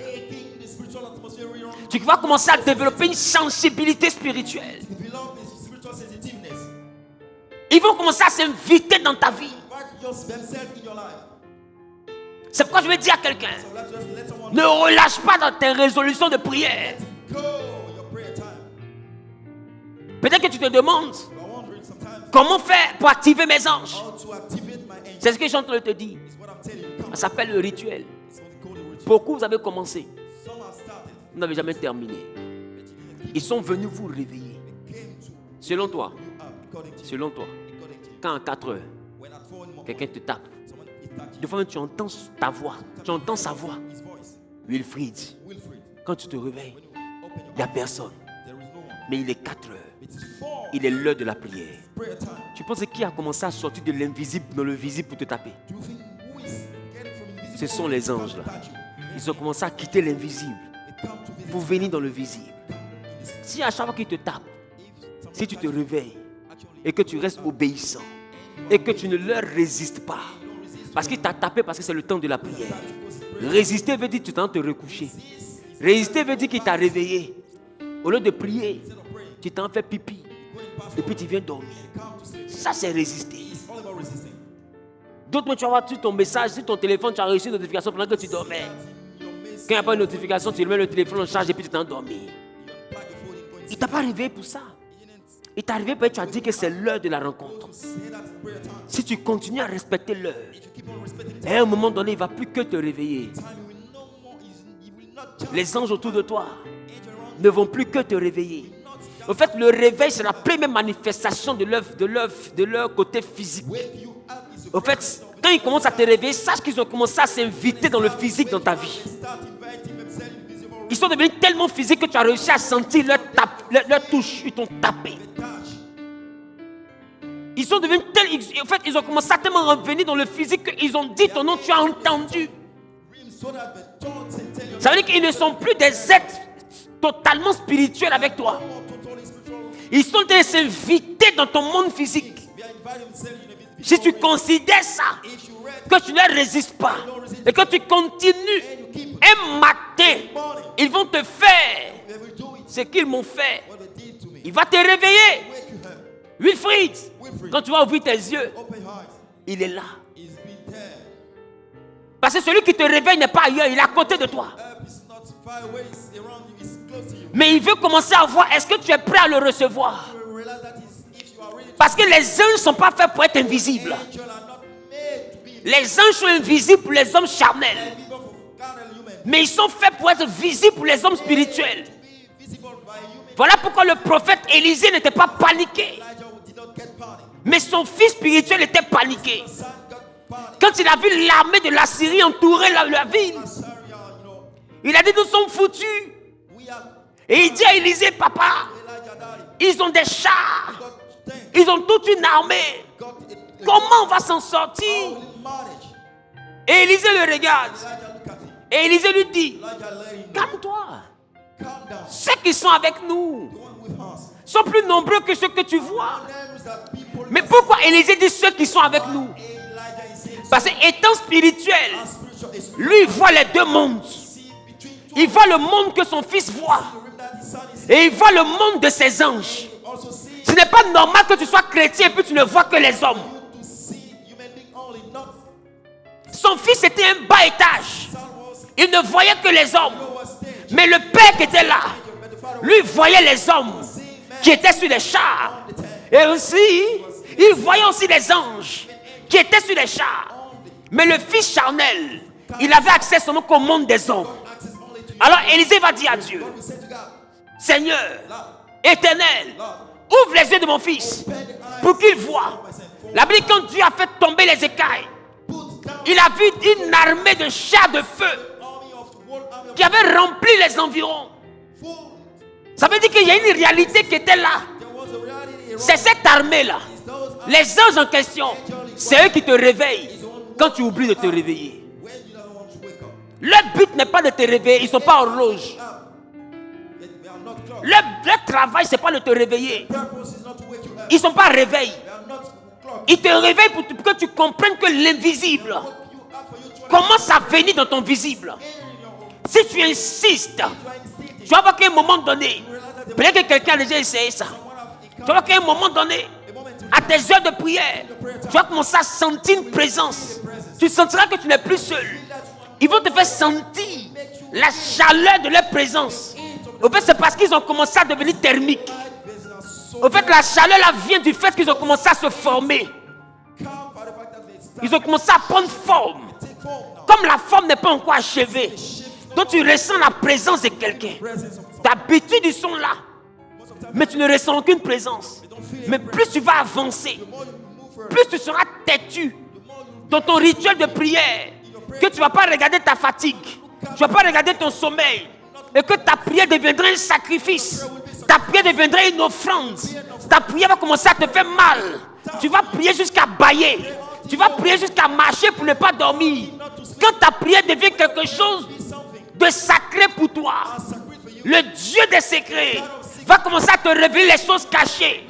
Tu vas commencer à développer une sensibilité spirituelle. Ils vont commencer à s'inviter dans ta vie. C'est pourquoi je vais dire à quelqu'un, ne relâche pas dans tes résolutions de prière. Peut-être que tu te demandes comment faire pour activer mes anges. C'est ce que je suis en train de te dire. Ça s'appelle le rituel. Beaucoup, vous avez commencé. Vous n'avez jamais terminé. Ils sont venus vous réveiller. Selon toi, quand à 4 heures, quelqu'un te tape, des fois même tu entends ta voix, tu entends sa voix. Wilfried, quand tu te réveilles, il n'y a personne. Mais il est 4 heures. Il est l'heure de la prière. Tu penses qui a commencé à sortir de l'invisible dans le visible pour te taper? Ce sont les anges là. Ils ont commencé à quitter l'invisible pour venir dans le visible. Si à chaque fois qu'ils te tapent, si tu te réveilles et que tu restes obéissant et que tu ne leur résistes pas, parce qu'il t'a tapé parce que c'est le temps de la prière. Résister veut dire que tu t'en te recoucher. Résister veut dire qu'il t'a réveillé. Au lieu de prier, tu t'en fais pipi et puis tu viens dormir. Ça c'est résister. D'autres, tu vas voir sur ton message, sur ton téléphone, tu as reçu une notification pendant que tu dormais. Quand il n'y a pas une notification, tu remets le téléphone en charge et puis tu t'es endormi. Il ne t'a pas réveillé pour ça. Il t'a réveillé parce que tu as dit que c'est l'heure de la rencontre. Si tu continues à respecter l'heure, à un moment donné, il ne va plus que te réveiller. Les anges autour de toi ne vont plus que te réveiller. En fait, le réveil, c'est la première manifestation de leur côté physique. En fait, quand ils commencent à te réveiller, sache qu'ils ont commencé à s'inviter dans le physique dans ta vie. Ils sont devenus tellement physiques que tu as réussi à sentir leur touche, ils t'ont tapé. Ils sont devenus en fait, ils ont commencé à tellement revenir dans le physique qu'ils ont dit ton nom, tu as entendu. Ça veut dire qu'ils ne sont plus des êtres totalement spirituels avec toi. Ils sont en train de s'inviter dans ton monde physique. Si tu considères ça, que tu ne les résistes pas et que tu continues, un matin, ils vont te faire ce qu'ils m'ont fait. Il va te réveiller. Wilfried, quand tu vas ouvrir tes yeux, il est là. Parce que celui qui te réveille n'est pas ailleurs, il est à côté de toi. Mais il veut commencer à voir, est-ce que tu es prêt à le recevoir? Parce que les anges ne sont pas faits pour être invisibles. Les anges sont invisibles pour les hommes charnels. Mais ils sont faits pour être visibles pour les hommes spirituels. Voilà pourquoi le prophète Élisée n'était pas paniqué. Mais son fils spirituel était paniqué. Quand il a vu l'armée de l'Assyrie entourer la ville, il a dit, nous sommes foutus. Et il dit à Élisée, papa, ils ont des chars. Ils ont toute une armée. Comment on va s'en sortir? Et Élisée le regarde. Et Élisée lui dit, calme-toi. Ceux qui sont avec nous sont plus nombreux que ceux que tu vois. Mais pourquoi Élisée dit ceux qui sont avec nous? Parce qu'étant spirituel, lui il voit les deux mondes. Il voit le monde que son fils voit. Et il voit le monde de ses anges. Ce n'est pas normal que tu sois chrétien et puis tu ne vois que les hommes. Son fils était un bas étage. Il ne voyait que les hommes. Mais le père qui était là, lui voyait les hommes qui étaient sur les chars. Et aussi, il voyait aussi les anges qui étaient sur les chars. Mais le fils charnel, il avait accès seulement qu'au monde des hommes. Alors Élisée va dire à Dieu, Seigneur, Éternel, ouvre les yeux de mon fils pour qu'il voie. La Bible dit, quand Dieu a fait tomber les écailles, il a vu une armée de chars de feu qui avait rempli les environs. Ça veut dire qu'il y a une réalité qui était là. C'est cette armée-là. Les anges en question, c'est eux qui te réveillent quand tu oublies de te réveiller. Leur but n'est pas de te réveiller, ils ne sont pas horloges. Leur travail, ce n'est pas de te réveiller. Ils ne sont pas réveillés. Ils te réveillent pour que tu comprennes que l'invisible commence à venir dans ton visible. Si tu insistes, tu vas voir qu'à un moment donné, peut-être que quelqu'un a déjà essayé ça. Tu vas voir qu'à un moment donné, à tes heures de prière, tu vas commencer à sentir une présence. Tu sentiras que tu n'es plus seul. Ils vont te faire sentir la chaleur de leur présence. En fait, c'est parce qu'ils ont commencé à devenir thermiques. En fait, la chaleur là vient du fait qu'ils ont commencé à se former. Ils ont commencé à prendre forme. Comme la forme n'est pas encore achevée, donc tu ressens la présence de quelqu'un. D'habitude, ils sont là, mais tu ne ressens aucune présence. Mais plus tu vas avancer, plus tu seras têtu dans ton rituel de prière, que tu ne vas pas regarder ta fatigue, tu ne vas pas regarder ton sommeil, et que ta prière deviendra un sacrifice. Ta prière deviendra une offrande. Ta prière va commencer à te faire mal. Tu vas prier jusqu'à bâiller. Tu vas prier jusqu'à marcher pour ne pas dormir. Quand ta prière devient quelque chose de sacré pour toi, le Dieu des secrets va commencer à te révéler les choses cachées.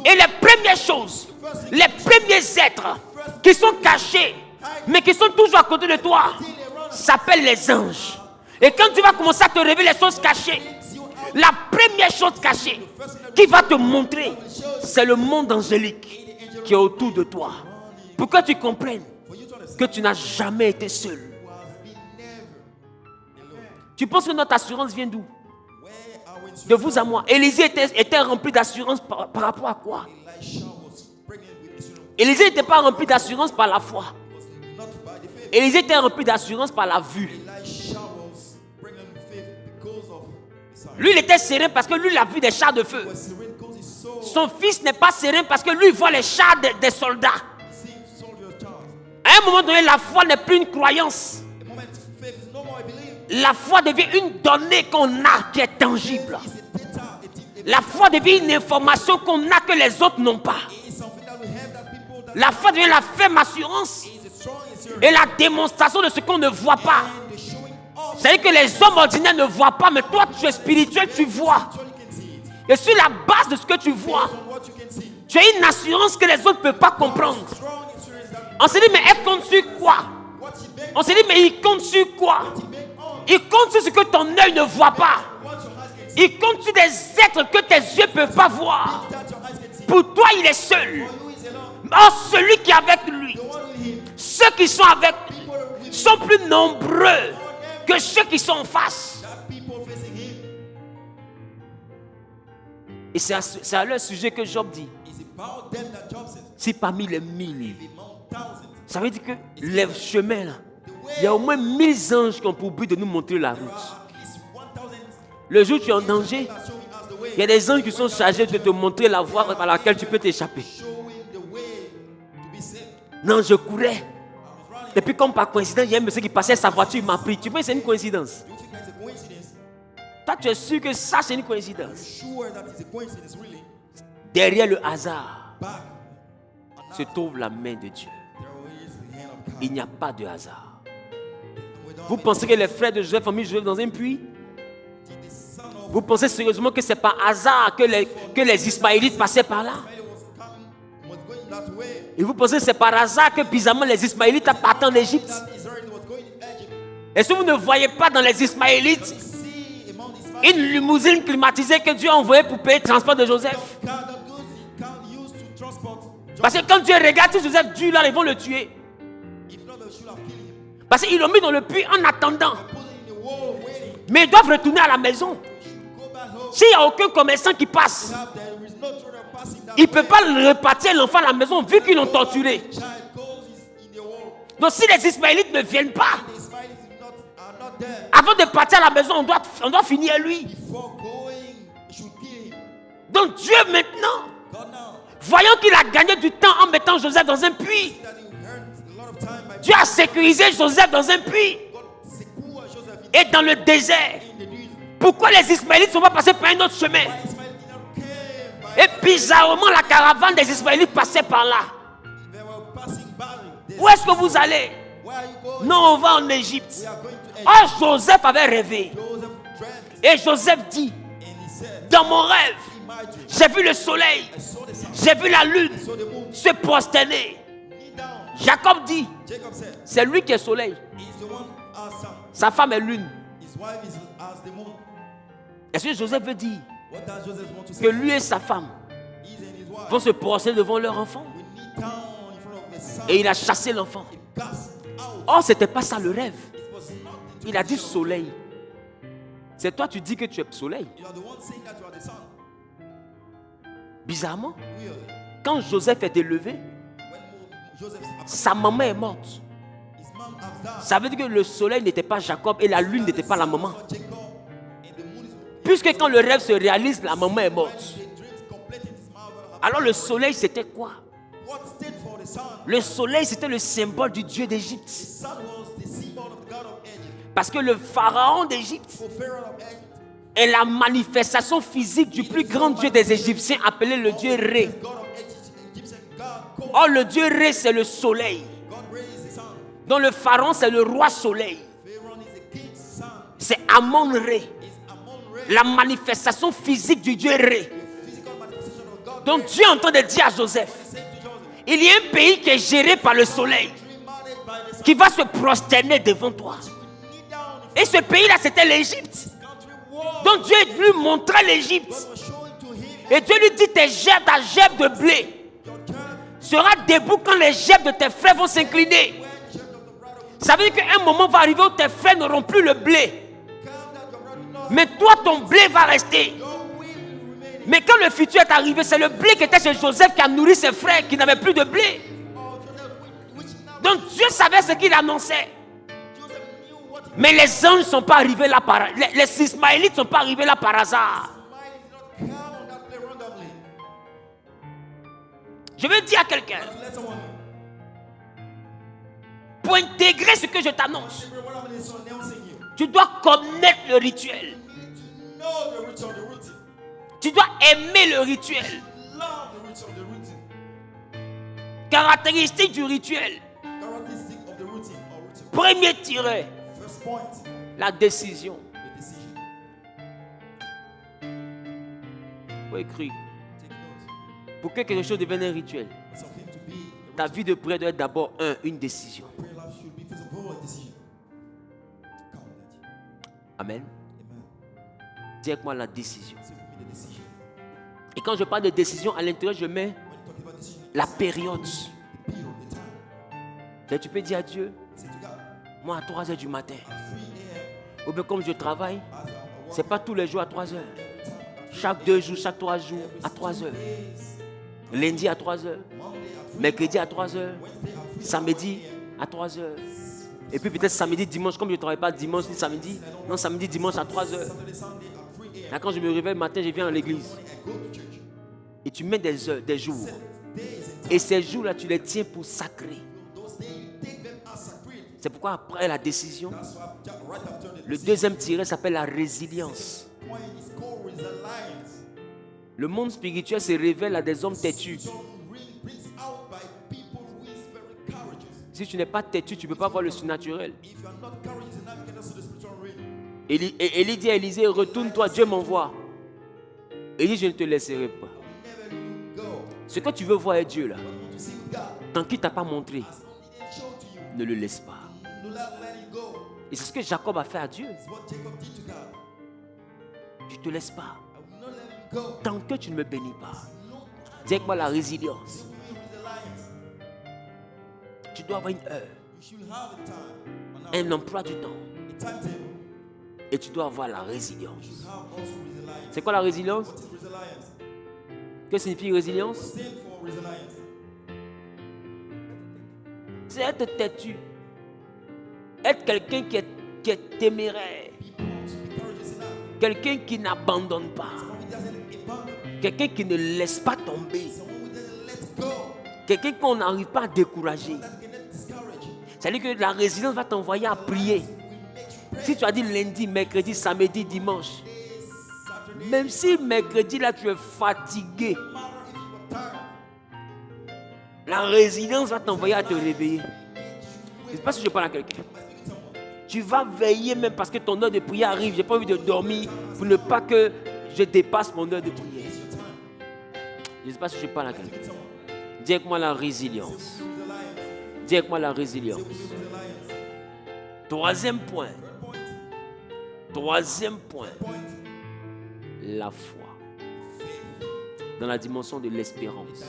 Et les premières choses, les premiers êtres qui sont cachés, mais qui sont toujours à côté de toi, s'appellent les anges. Et quand tu vas commencer à te révéler les choses cachées, la première chose cachée qui va te montrer, c'est le monde angélique qui est autour de toi. Pour que tu comprennes que tu n'as jamais été seul. Tu penses que notre assurance vient d'où? De vous à moi. Élisée était rempli d'assurance par rapport à quoi? Élisée n'était pas rempli d'assurance par la foi. Élisée était rempli d'assurance par la vue. Lui, il était serein parce que lui, il a vu des chars de feu. Son fils n'est pas serein parce que lui, il voit les chars des soldats. À un moment donné, la foi n'est plus une croyance. La foi devient une donnée qu'on a qui est tangible. La foi devient une information qu'on a que les autres n'ont pas. La foi devient la ferme assurance et la démonstration de ce qu'on ne voit pas. C'est-à-dire que les hommes ordinaires ne voient pas, mais toi, tu es spirituel, tu vois. Et sur la base de ce que tu vois, tu as une assurance que les autres ne peuvent pas comprendre. On se dit, mais elle compte sur quoi? On se dit, mais il compte sur quoi? Il compte sur ce que ton œil ne voit pas. Il compte sur des êtres que tes yeux ne peuvent pas voir. Pour toi, il est seul. Or, celui qui est avec lui, ceux qui sont avec lui, sont plus nombreux que ceux qui sont en face. Et c'est à leur sujet que Job dit. Si parmi les 1000, ça veut dire que les chemins là, il y a au moins 1000 anges qui ont pour but de nous montrer la route. Le jour où tu es en danger, il y a des anges qui sont chargés de te montrer la voie par laquelle tu peux t'échapper. Non, je courais. Et puis comme par coïncidence, il y a un monsieur qui passait, sa voiture, il m'a pris. Tu penses que c'est une coïncidence? Toi, tu es sûr que ça, c'est une coïncidence? Derrière le hasard se trouve la main de Dieu. Il n'y a pas de hasard. Vous pensez que les frères de Joseph ont mis Joseph dans un puits? Vous pensez sérieusement que c'est par hasard que les Ismaélites passaient par là? Et vous pensez que c'est par hasard que bizarrement les Ismaélites partent en Égypte? Est-ce que vous ne voyez pas dans les Ismaélites une limousine climatisée que Dieu a envoyée pour payer le transport de Joseph? Parce que quand Dieu regarde, si Joseph Dieu là, ils vont le tuer. Parce qu'ils l'ont mis dans le puits en attendant. Mais ils doivent retourner à la maison. S'il n'y a aucun commerçant qui passe, il ne peut pas repartir l'enfant à la maison vu qu'ils l'ont torturé. Donc si les Ismaélites ne viennent pas, avant de partir à la maison, on doit finir lui. Donc Dieu maintenant, voyant qu'il a gagné du temps en mettant Joseph dans un puits, Dieu a sécurisé Joseph dans un puits et dans le désert. Pourquoi les Ismaélites ne sont pas passés par un autre chemin? Et bizarrement, la caravane des Ismaélites passait par là. Où est-ce que vous allez? Non, on va en Égypte. Oh, Joseph avait rêvé. Et Joseph dit, dans mon rêve, j'ai vu le soleil, j'ai vu la lune se prosterner. Jacob dit, c'est lui qui est soleil. Sa femme est lune. Est-ce que Joseph veut dire que lui et sa femme vont se prosterner devant leur enfant? Et il a chassé l'enfant. Oh, c'était pas ça le rêve. Il a dit soleil. C'est toi, tu dis que tu es soleil. Bizarrement, quand Joseph est élevé, sa maman est morte. Ça veut dire que le soleil n'était pas Jacob et la lune n'était pas la maman. Puisque quand le rêve se réalise, la maman est morte. Alors le soleil, c'était quoi? Le soleil, c'était le symbole du Dieu d'Égypte. Parce que le pharaon d'Égypte est la manifestation physique du plus grand Dieu des Égyptiens, appelé le Dieu Ré. Or, le Dieu Ré, c'est le soleil. dont le pharaon c'est le roi soleil. Pharaoh is a king's son. C'est Amon-Ré, Is Amon-Ra, la manifestation physique du Dieu Ré. the physical manifestation of God. Donc Dieu est en train de dire à Joseph, Said to Joseph, il y a un pays qui est géré par le soleil, dream managed by the sun. qui va se prosterner devant toi. Kneel down Et ce pays-là, c'était l'Égypte. in country war. Donc Dieu lui montrait l'Égypte. God was showing to him Et Dieu lui dit, ta gerbe de blé your turn sera debout quand les gerbes de tes frères vont s'incliner. when the church of the brother will Ça veut dire qu'un moment va arriver où tes frères n'auront plus le blé. come, that your brother will not Mais toi, ton blé va rester. your will remain. Mais quand le futur est arrivé, c'est le blé qui était chez Joseph qui a nourri ses frères qui n'avaient plus de blé. Or Joseph, which now Donc Dieu savait ce qu'il annonçait. Joseph knew what he Mais les anges ne sont pas arrivés là par hasard. Les Ismaélites ne sont pas arrivés là par hasard. mind did not come on that play randomly. Je veux dire à quelqu'un, Let someone know. pour intégrer ce que je t'annonce, What I'm announcing you. tu dois connaître le rituel. You need to know the ritual, the routine. Tu dois aimer le rituel. Love the ritual, the routine. Caractéristique du rituel. Characteristic of the routine or routine. Premier tiret, First point, la décision. the decision. Faut écrire. Take note. Pour que quelque chose devienne un rituel, For something to be a ta vie de prière doit être d'abord une décision. prayer life should be first of all a decision. Count that. Amen. Amen. Dis avec moi la décision. Say with me the decision. Et quand je parle de décision, à l'intérieur, je mets When you talk about decision, la période. the period, the time. Et tu peux dire à Dieu, Say to God, moi à 3 heures du matin, at 3 a.m. ou bien comme je travaille, as I'm c'est pas tous les jours à 3 heures. every time, at Chaque 2 jours, chaque 3 jours, à 3 heures. days, Lundi à 3 heures, Monday at 3, mercredi à 3 heures, Wednesday at 3, samedi à 3 heures. Et puis peut-être samedi, dimanche, comme je ne travaille pas dimanche ni samedi, non, samedi, dimanche à 3 heures. Saturday, Sunday at 3 a.m. Là, quand je me réveille le matin, je viens à l'église. Morning, I go to church. Et tu mets des heures, des jours. Days and Et ces jours-là, tu les tiens pour sacrés. those days you take them as sacred. C'est pourquoi après la décision, That's why right after the le deuxième tiret s'appelle la résilience. point is called resilience. Le monde spirituel se révèle à des hommes têtus. So really brings out by people who is very courageous. Si tu n'es pas têtu, tu ne peux pas voir le surnaturel. If you are not courageous enough, you cannot see the spiritual realm. Élie dit à Élisée, retourne-toi, Dieu m'envoie. Élie, je ne te laisserai pas. Never let you go. Ce que tu veux voir est Dieu là. What you want to see with God, Tant qu'il ne t'a pas montré, as long as he didn't show to you, ne le laisse pas. do not let it go. Et c'est ce que Jacob a fait à Dieu. It's what Jacob did to God. Je ne te laisse pas. I will not let him go. Tant que tu ne me bénis pas. No, Dis avec moi la résilience. resilience. Tu dois avoir une heure, You should have a time, un emploi du temps. a timetable. Et tu dois avoir la résilience. You should have also resilience. C'est quoi la résilience? What is resilience? Que signifie résilience? Stand for resilience. C'est être têtu. Être quelqu'un qui est téméraire. People want to be courageous enough. Quelqu'un qui n'abandonne pas. Someone who doesn't abandon. Quelqu'un qui ne laisse pas tomber. Someone who doesn't let go. Quelqu'un qu'on n'arrive pas à décourager. That cannot discourage. C'est-à-dire que la résilience va t'envoyer à prier. Will make you pray. Si tu as dit lundi, mercredi, samedi, dimanche, Saturday, même si mercredi là tu es fatigué, no matter if you are tired. la résilience va t'envoyer à te réveiller. Je ne sais pas si je parle à quelqu'un. Tu vas veiller même parce que ton heure de prière arrive. J'ai pas envie de dormir pour ne pas que je dépasse mon heure de prière. Je ne sais pas si je parle à quelqu'un. Dis avec moi la résilience. Dis avec moi la résilience. Troisième point. Troisième point. La foi. Dans la dimension de l'espérance.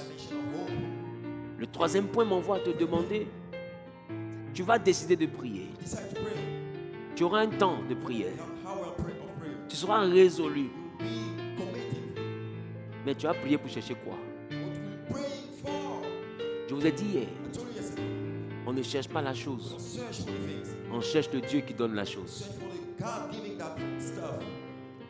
Le troisième point m'envoie à te demander, tu vas décider de prier. Decide to pray. Tu auras un temps de prière. How will pray of prayer? Tu seras résolu. Be committed. Mais tu vas prier pour chercher quoi? What we praying for? Je vous ai dit hier, I told you yesterday. on ne cherche pas la chose. Search for the things. On cherche le Dieu qui donne la chose. Search for the God giving that stuff.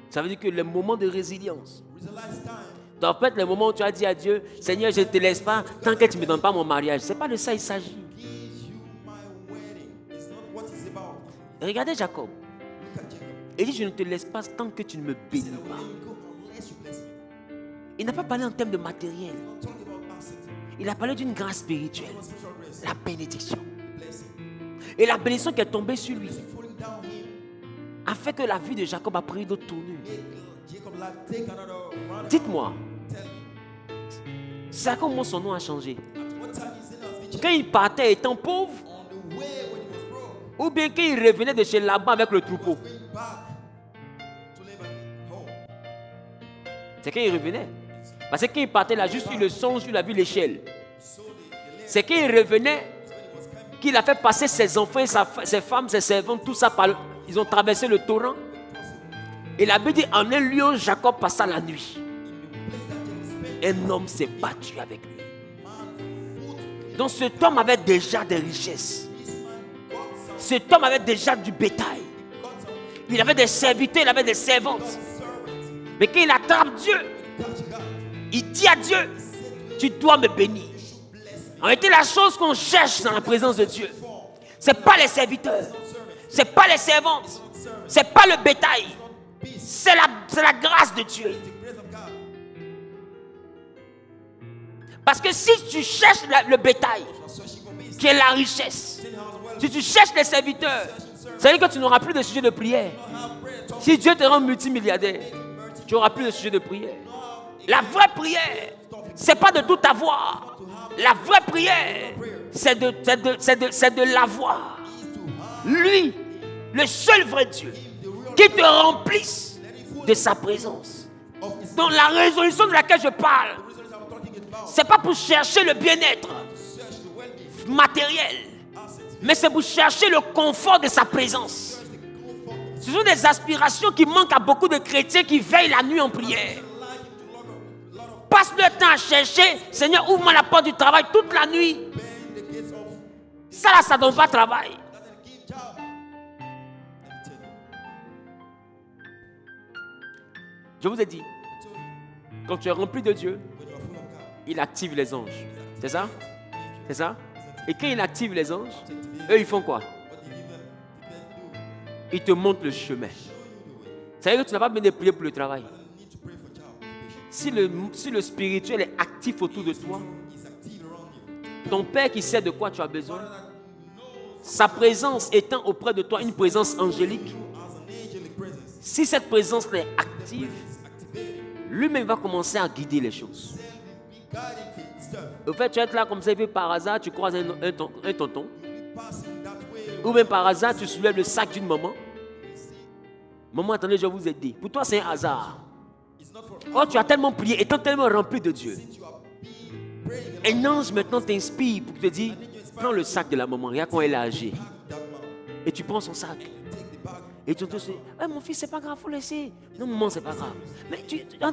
Ça veut dire que les moments de résilience Resilience time. doivent être les moments où tu as dit à Dieu, Seigneur, je ne te laisse pas tant que tu ne me donnes pas mon mariage. Ce n'est pas de ça il s'agit. Gives you my wedding. It's not what it's about. Regardez Jacob. Look at Jacob. Il dit, je ne te laisse pas tant que tu ne me He bénis said, I will pas. let you go unless you bless me. Il n'a pas parlé en termes de matériel. Don't talk about asset. Il a parlé d'une grâce spirituelle. Spiritual grace. La bénédiction. Blessing. Et la bénédiction qui est tombée sur lui falling down him. a fait que la vie de Jacob a pris d'autres tournures. Jacob like take another round. Dites-moi, Tell me. c'est à comment son nom a changé? At what time his name has been Quand changed? il partait étant pauvre, On the way when he was broke. ou bien quand il revenait de chez Laban avec le troupeau? Going back to Laban's home. C'est quand il revenait. Parce que quand il partait, il a juste eu le songe, il a vu l'échelle. So the C'est quand il revenait qu'il a fait passer ses enfants, ses femmes, ses servantes, tout ça par ils ont traversé le torrent. Et la Bible dit, en un lieu, Jacob passa la nuit. Un homme s'est battu avec lui. Donc cet homme avait déjà des richesses. Cet homme avait déjà du bétail. Il avait des serviteurs, il avait des servantes. Mais quand il attrape Dieu, il dit à Dieu, tu dois me bénir. En réalité, la chose qu'on cherche dans la présence de Dieu, ce n'est pas les serviteurs, ce n'est pas les servantes, ce n'est pas le bétail, c'est la grâce de Dieu. Parce que si tu cherches le bétail, qui est la richesse, si tu cherches les serviteurs, ça veut dire que tu n'auras plus de sujet de prière. Si Dieu te rend multimilliardaire, tu n'auras plus de sujet de prière. La vraie prière, ce n'est pas de tout avoir. La vraie prière, c'est de l'avoir. Lui, le seul vrai Dieu, qui te remplisse de sa présence. Donc la résolution de laquelle je parle, ce n'est pas pour chercher le bien-être matériel, mais c'est pour chercher le confort de sa présence. Ce sont des aspirations qui manquent à beaucoup de chrétiens qui veillent la nuit en prière. Passe le temps à chercher, Seigneur, ouvre-moi la porte du travail toute la nuit. Ça là, ça ne donne pas travail. Je vous ai dit, quand tu es rempli de Dieu, il active les anges. C'est ça? C'est ça? Et quand il active les anges, eux, ils font quoi? Ils te montrent le chemin. Ça veut dire que tu n'as pas besoin de prier pour le travail. Si le spirituel est actif autour de toi, ton Père qui sait de quoi tu as besoin, sa présence étant auprès de toi une présence angélique, si cette présence est active, lui-même va commencer à guider les choses. Au fait, tu es là comme ça, et puis par hasard, tu croises un tonton, ou même par hasard, tu soulèves le sac d'une maman. Maman, attendez, je vais vous aider. Pour toi, c'est un hasard. Oh, tu as tellement prié, étant tellement rempli de Dieu. Un ange maintenant t'inspire pour te dire, prends le sac de la maman, regarde quand elle est âgée. Et tu prends son sac. Et tu te dis, hey, mon fils, c'est pas grave, faut laisser. Non, maman, c'est pas grave. Mais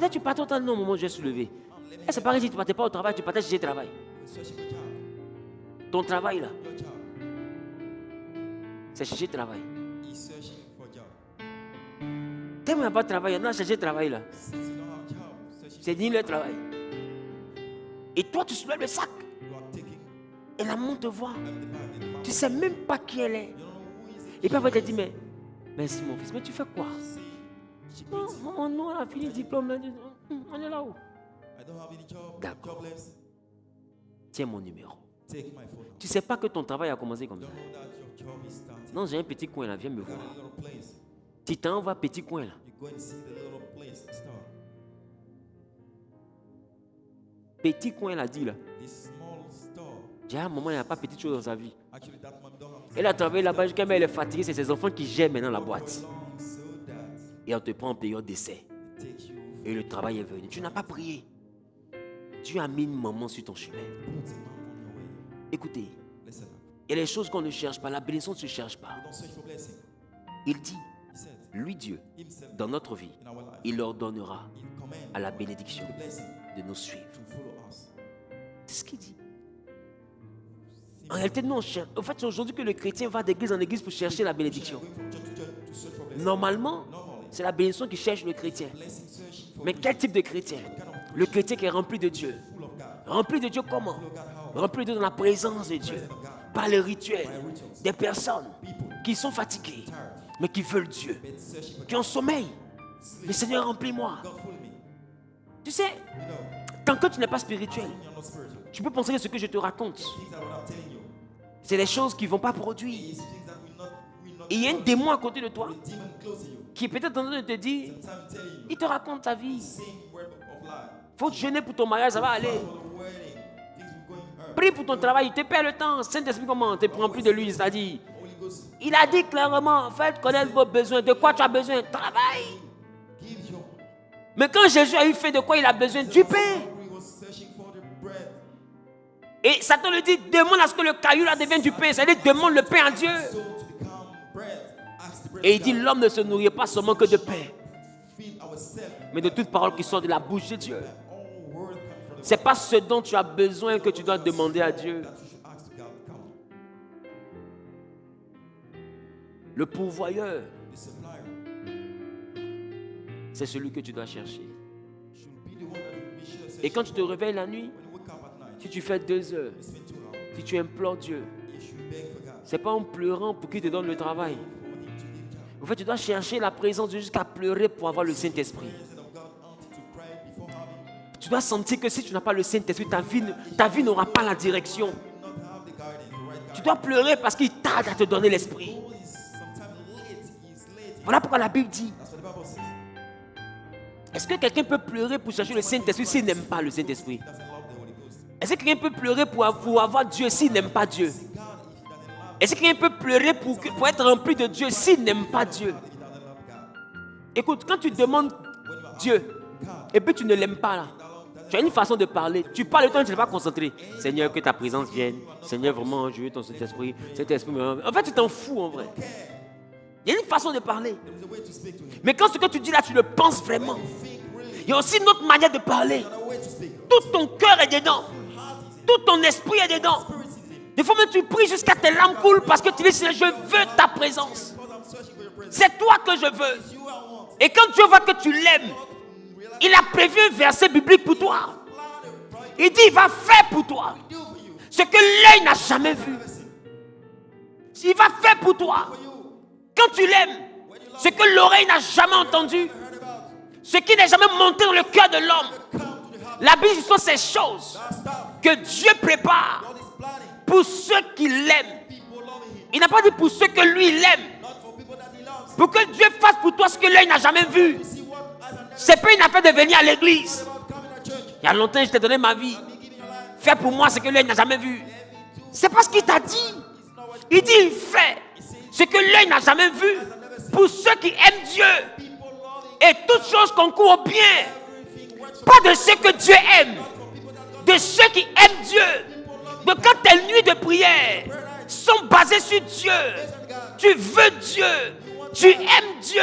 tu partais au temps, non, maman, je vais soulever. Et c'est pareil si tu ne partais pas au travail, tu partais chercher le travail. Ton travail là, c'est chercher le travail. T'aimes pas de travail, non, chercher le travail là. C'est ni le travail. Et toi, tu soulèves le sac. Et la maman te voit. Tu ne sais même pas qui elle est. Et puis après, elle te dit, mais merci mon fils, mais tu fais quoi? Non, maman, non, elle a fini le diplôme. On est là-haut. D'accord. Tiens mon numéro. Tu ne sais pas que ton travail a commencé comme ça. Non, j'ai un petit coin là, viens me voir. Tu t'en vas petit coin là. Petit coin là, dit là. J'ai un moment, il n'y a pas petite chose dans sa vie. Elle a travaillé là-bas jusqu'à elle est fatiguée, c'est ses enfants qui gèrent maintenant la boîte. Et on te prend en période d'essai. Et le travail est venu. Tu n'as pas prié. Dieu a mis une maman sur ton chemin. Écoutez, il y a des choses qu'on ne cherche pas. La bénédiction ne se cherche pas. Il dit, lui Dieu, dans notre vie, il ordonnera à la bénédiction de nous suivre. C'est ce qu'il dit. En réalité, nous, on cherche. En fait, c'est aujourd'hui que le chrétien va d'église en église pour chercher la bénédiction. Normalement, c'est la bénédiction qui cherche le chrétien. Mais quel type de chrétien? Le chrétien qui est rempli de Dieu. Rempli de Dieu comment? Rempli de Dieu dans la présence de Dieu. Par le rituel. Des personnes qui sont fatiguées, mais qui veulent Dieu. Qui ont sommeil. Le Seigneur, remplis-moi. Tu sais, tant que tu n'es pas spirituel, tu peux penser que ce que je te raconte, C'est des choses qui ne vont pas produire. It's things that will not Et il y a un démon à côté de toi a demon close to you. qui est peut-être en train de te dire, Sometimes tell you il te raconte ta vie. same word of life. Faut te jeûner pour ton mariage, ça va aller. For the wedding, things will go in earth. Prie pour ton travail, il te perd le temps. Saint-Esprit, comment te prends plus de lui, c'est-à-dire. Holy Ghost, Il a dit clairement, faites connaître vos besoins. De quoi tu as besoin? Travail. give your. Mais quand Jésus a eu faim, de quoi il a besoin? Du pain. He was searching for the bread. Et Satan lui dit, demande à ce que le caillou là devienne du pain. C'est-à-dire, demande le pain à Dieu. So to become bread, ask the bread. Et il dit, l'homme ne se nourrit pas seulement que de pain, Feed ourselves. mais de toute parole qui sort de la bouche de Dieu. All word coming from the C'est pas ce dont tu as besoin que tu dois demander à Dieu. that you should ask to God. Come. Le pourvoyeur, The supplier c'est celui que tu dois chercher. should be the one that will be sure. Et quand tu te réveilles la nuit, When you wake up at night, si tu fais 2 heures, you spend 2 hours. si tu implores Dieu, You should beg for God. c'est pas en pleurant pour qu'il te donne le travail. For Him to give job. En fait, tu dois chercher la présence de Dieu jusqu'à pleurer pour avoir le Saint-Esprit. Presence of God until to cry before having. Tu dois sentir que si tu n'as pas le Saint-Esprit, ta vie n'aura pas la direction. Not have the guidance, the right Tu guidance. dois pleurer parce qu'il tarde à te donner l'Esprit. Paul is sometimes late. He's late. Voilà pourquoi la Bible dit, That's what the Bible says. est-ce que quelqu'un peut pleurer pour chercher le Saint-Esprit s'il n'aime pas le Saint-Esprit? He doesn't love the Holy Ghost. Est-ce que quelqu'un peut pleurer pour avoir Dieu s'il n'aime pas Dieu? God, if he doesn't love, Est-ce que quelqu'un peut pleurer pour être rempli de Dieu s'il n'aime pas Dieu? if he doesn't love God. Écoute, quand tu demandes Dieu et puis tu ne l'aimes pas là, tu as une façon de parler. Tu parles le temps, tu n'es pas concentré. Seigneur, que ta présence vienne. Seigneur, vraiment, je veux ton Saint-Esprit. Saint-Esprit, en fait, tu t'en fous en vrai. Il y a une façon de parler. There's a way to speak to Him. Mais quand ce que tu dis là, tu le penses vraiment. Think really. Il y a aussi une autre manière de parler. Another way to speak. Tout ton cœur est dedans. Tout ton esprit est dedans. Des fois même tu pries jusqu'à tes larmes coulent parce que tu dis, Seigneur, je veux ta présence. Because I'm searching for your presence. C'est toi que je veux. You are one. Et quand Dieu voit que tu l'aimes, il a prévu un verset biblique pour toi. Il dit, il va faire pour toi Do for you. ce que l'œil n'a jamais vu. Il va faire pour toi, quand tu l'aimes, ce que l'oreille n'a jamais entendu, ce qui n'est jamais monté dans le cœur de l'homme. La Bible, ce sont ces choses que Dieu prépare God is planning. pour ceux qui l'aiment. People loving Him. Il n'a pas dit pour ceux que lui il aime. Not for people that He loves. Pour que Dieu fasse pour toi ce que l'œil n'a jamais vu. See what eyes have never C'est pas une affaire de venir à l'église. about coming to church. Il y a longtemps, je t'ai donné ma vie. Me giving your life. Fais pour moi ce que l'œil n'a jamais vu. C'est pas ce qu'il t'a dit. Il dit, il fait ce que l'œil n'a jamais vu pour ceux qui aiment Dieu. People loving Et toutes choses concourent au bien. everything works Pas de ceux que Dieu aime, de ceux qui aiment Dieu. Donc quand tes nuits de prière sont basées sur Dieu, tu veux Dieu, tu aimes Dieu.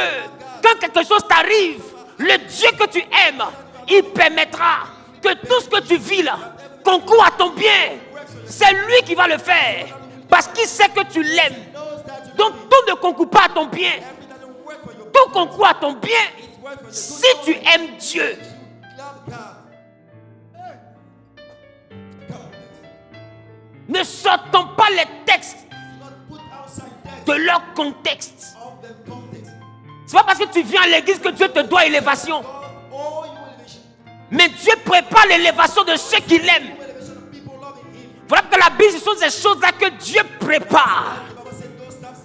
Quand quelque chose t'arrive, le Dieu que tu aimes, il permettra que tout ce que tu vis là concourt à ton bien. C'est lui qui va le faire parce qu'il sait que tu l'aimes. Donc tout ne concourt pas à ton bien. Tout concourt à ton bien si tu aimes Dieu. love God. Ne sortons pas les textes Not put outside text de leur contexte. of the context. C'est pas parce que tu viens à l'église que Dieu te doit élévation. God, all your elevation. Mais Dieu prépare l'élévation de ceux qui l'aiment. Elevation of people loving Him. Voilà que la Bible, ce sont ces choses-là que Dieu prépare. The Bible said those steps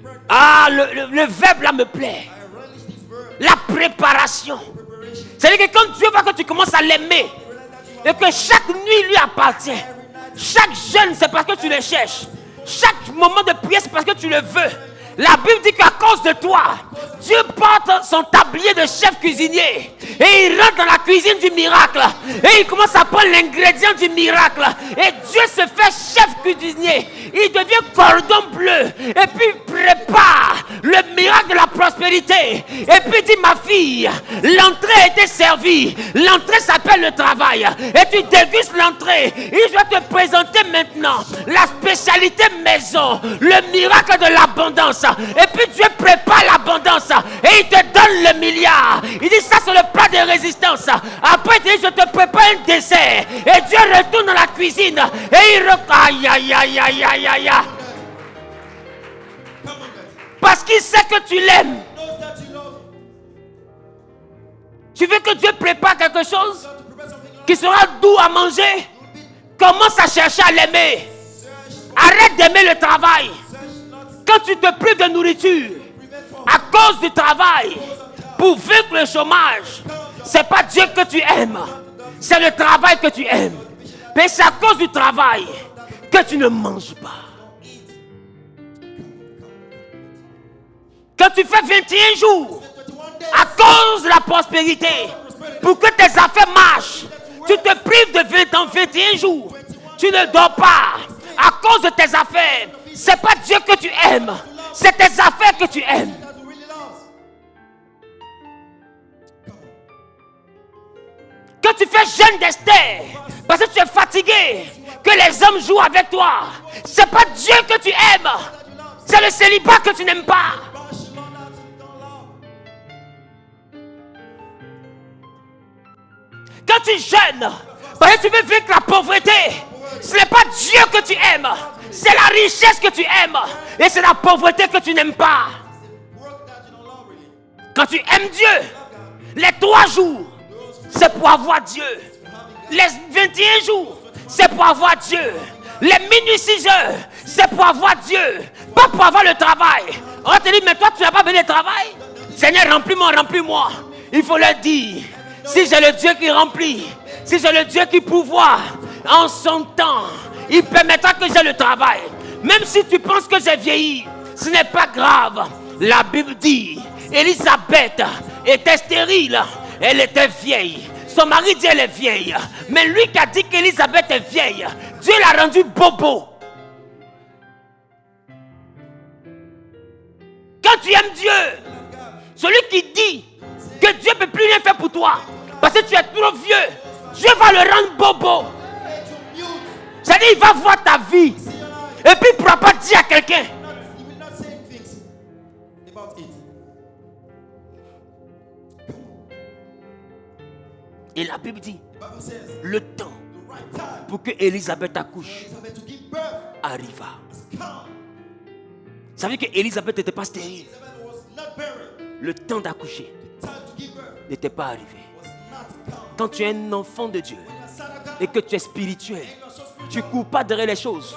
prepared. Ah, le verbe là me plaît. I relish this verb. La préparation. Preparation. C'est-à-dire que quand Dieu voit que tu commences à l'aimer et que chaque nuit lui appartient, chaque jeûne c'est parce que tu le cherches, chaque moment de prière c'est parce que tu le veux. La Bible dit qu'à cause de toi, Dieu porte son tablier de chef cuisinier et il rentre dans la cuisine du miracle et il commence à prendre l'ingrédient du miracle et Dieu se fait chef cuisinier. Il devient cordon bleu et puis il prépare le miracle de la prospérité et puis il dit ma fille, l'entrée a été servie, l'entrée s'appelle le travail et tu dégustes l'entrée. Il doit te présenter maintenant la spécialité maison, le miracle de l'abondance. Et puis Dieu prépare l'abondance et il te donne le milliard. Il dit ça c'est le plat de résistance. Après il dit je te prépare un dessert. Et Dieu retourne dans la cuisine et il aïe aïe aïe aïe aïe aïe. Parce qu'il sait que tu l'aimes. Knows that you love Him. Tu veux que Dieu prépare quelque chose To prepare something qui sera doux à manger? Commence à chercher à l'aimer. Arrête d'aimer le travail. Quand tu te prives de nourriture à cause du travail pour vaincre le chômage, c'est pas Dieu que tu aimes, c'est le travail que tu aimes. Mais c'est à cause du travail que tu ne manges pas. Quand tu fais 21 jours à cause de la prospérité, pour que tes affaires marchent, tu te prives de 21 jours. Tu ne dors pas à cause de tes affaires. C'est pas Dieu que tu aimes, c'est tes affaires que tu aimes. Quand tu fais jeûne d'Esther, parce que tu es fatigué, que les hommes jouent avec toi, c'est pas Dieu que tu aimes, c'est le célibat que tu n'aimes pas. Quand tu jeûnes, parce que tu veux vaincre la pauvreté, ce n'est pas Dieu que tu aimes, c'est la richesse que tu aimes, et c'est la pauvreté que tu n'aimes pas. Quand tu aimes Dieu, les 3 jours, c'est pour avoir Dieu. Les 21 jours, c'est pour avoir Dieu. Les minuit 6 heures, c'est pour avoir Dieu, pas pour avoir le travail. On va te dire, mais toi tu n'as pas besoin de travail. Seigneur, remplis-moi, remplis-moi. Il faut leur dire, si j'ai le Dieu qui remplit, si j'ai le Dieu qui pourvoit, en son temps, il permettra que j'ai le travail. Même si tu penses que j'ai vieilli, ce n'est pas grave. La Bible dit, Élisabeth était stérile, elle était vieille. Son mari dit elle est vieille. Mais lui qui a dit qu'Élisabeth est vieille, Dieu l'a rendu bobo. Quand tu aimes Dieu, celui qui dit que Dieu ne peut plus rien faire pour toi, parce que tu es trop vieux, Dieu va le rendre bobo. C'est-à-dire il va voir ta vie et puis il ne pourra pas dire à quelqu'un. Et la Bible dit, le temps pour que Élisabeth accouche arriva. Ça veut dire qu'Élisabeth n'était pas stérile. Le temps d'accoucher n'était pas arrivé. Quand tu es un enfant de Dieu et que tu es spirituel, tu ne cours pas derrière les choses.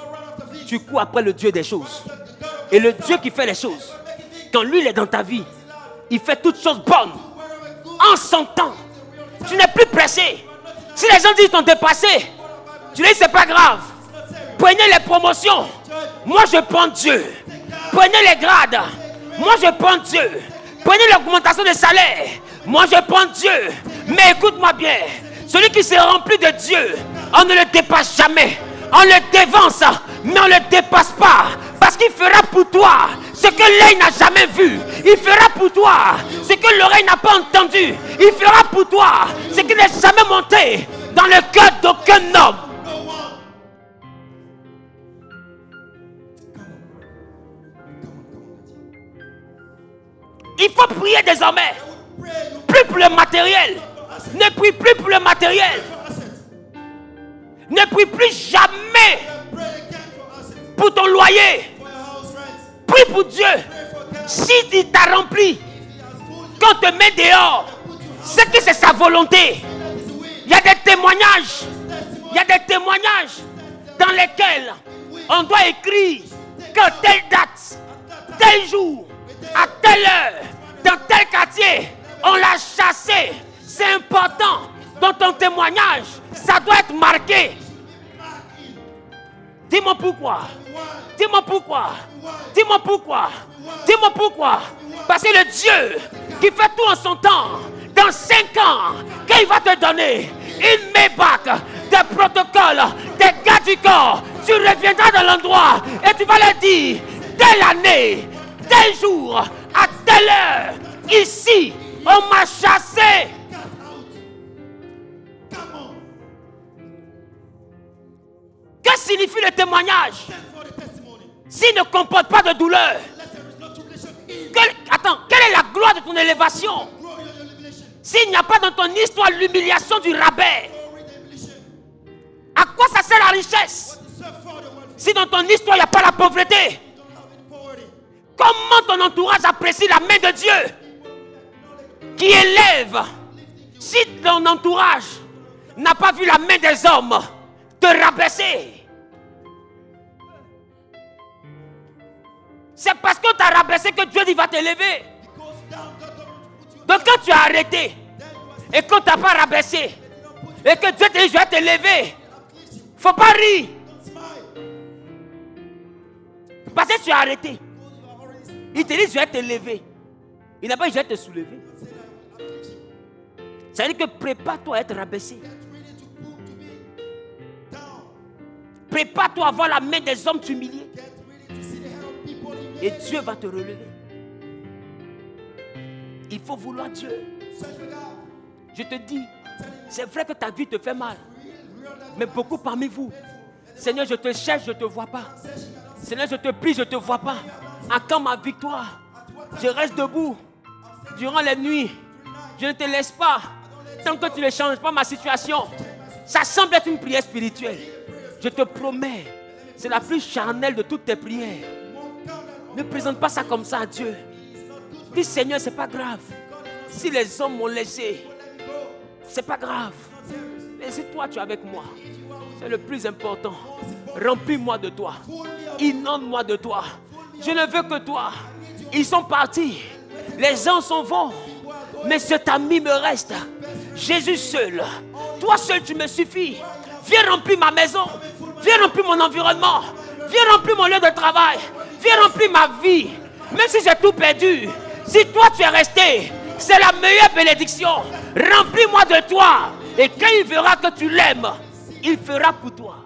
Tu cours après le Dieu des choses. Et le Dieu qui fait les choses, quand lui il est dans ta vie, il fait toutes choses bonnes en son temps. Tu n'es plus pressé. Si les gens disent qu'ils t'ont dépassé, tu dis c'est pas grave. Prenez les promotions. Moi je prends Dieu. Prenez les grades. Moi je prends Dieu. Prenez l'augmentation de salaire. Moi je prends Dieu. Mais écoute-moi bien. Celui qui se remplit de Dieu, on ne le dépasse jamais. On le dévance, mais on ne le dépasse pas. Parce qu'il fera pour toi ce que l'œil n'a jamais vu. Il fera pour toi ce que l'oreille n'a pas entendu. Il fera pour toi ce qui n'est jamais monté dans le cœur d'aucun homme. Il faut prier désormais. Plus pour le matériel. Ne prie plus pour le matériel. Ne prie plus jamais pour ton loyer. Prie pour Dieu. Si il t'a rempli, quand on te met dehors, c'est que c'est sa volonté. Il y a des témoignages. Il y a des témoignages dans lesquels on doit écrire que telle date, tel jour, à telle heure, dans tel quartier, on l'a chassé. C'est important. Dans ton témoignage, ça doit être marqué. Dis-moi pourquoi. Dis-moi pourquoi. Dis-moi pourquoi. Dis-moi pourquoi. Parce que le Dieu qui fait tout en son temps, dans 5 ans, quand il va te donner une Maybach, des protocoles, des gars du corps, tu reviendras dans l'endroit et tu vas leur dire, telle année, tel jour, à telle heure, ici, on m'a chassé. Que signifie le témoignage? S'il ne comporte pas de douleur, quelle est la gloire de ton élévation? S'il n'y a pas dans ton histoire l'humiliation du rabbin, à quoi ça sert la richesse? Si dans ton histoire il n'y a pas la pauvreté, comment ton entourage apprécie la main de Dieu qui élève? Si ton entourage n'a pas vu la main des hommes te rabaisser, C'est parce qu'on t'a rabaissé que Dieu dit va t'élever. Donc quand tu as arrêté et qu'on ne t'a pas rabaissé et que Dieu te dit je vais t'élever, faut pas rire. Parce que tu as arrêté. Il te dit je vais t'élever. Il n'a pas dit je vais te soulever. Ça veut dire que prépare-toi à être rabaissé. Prépare-toi à voir la main des hommes t'humilier. Et Dieu va te relever. Il faut vouloir Dieu. Je te dis, c'est vrai que ta vie te fait mal. Mais beaucoup parmi vous, Seigneur, je te cherche, je ne te vois pas. Seigneur, je te prie, je ne te vois pas. À quand ma victoire? Je reste debout durant les nuits. Je ne te laisse pas. Tant que tu ne changes pas ma situation. Ça semble être une prière spirituelle. Je te promets, c'est la plus charnelle de toutes tes prières. Ne présente pas ça comme ça à Dieu. Dis Seigneur, c'est pas grave. Si les hommes m'ont laissé, c'est pas grave. Mais si toi tu es avec moi, c'est le plus important. Remplis-moi de toi. Inonde-moi de toi. Je ne veux que toi. Ils sont partis. Les gens s'en vont. Mais cet ami me reste. Jésus seul. Toi seul tu me suffis. Viens remplir ma maison. Viens remplir mon environnement. Viens remplir mon lieu de travail. Viens remplir ma vie. Même si j'ai tout perdu. Si toi tu es resté, c'est la meilleure bénédiction. Remplis-moi de toi. Et quand il verra que tu l'aimes, il fera pour toi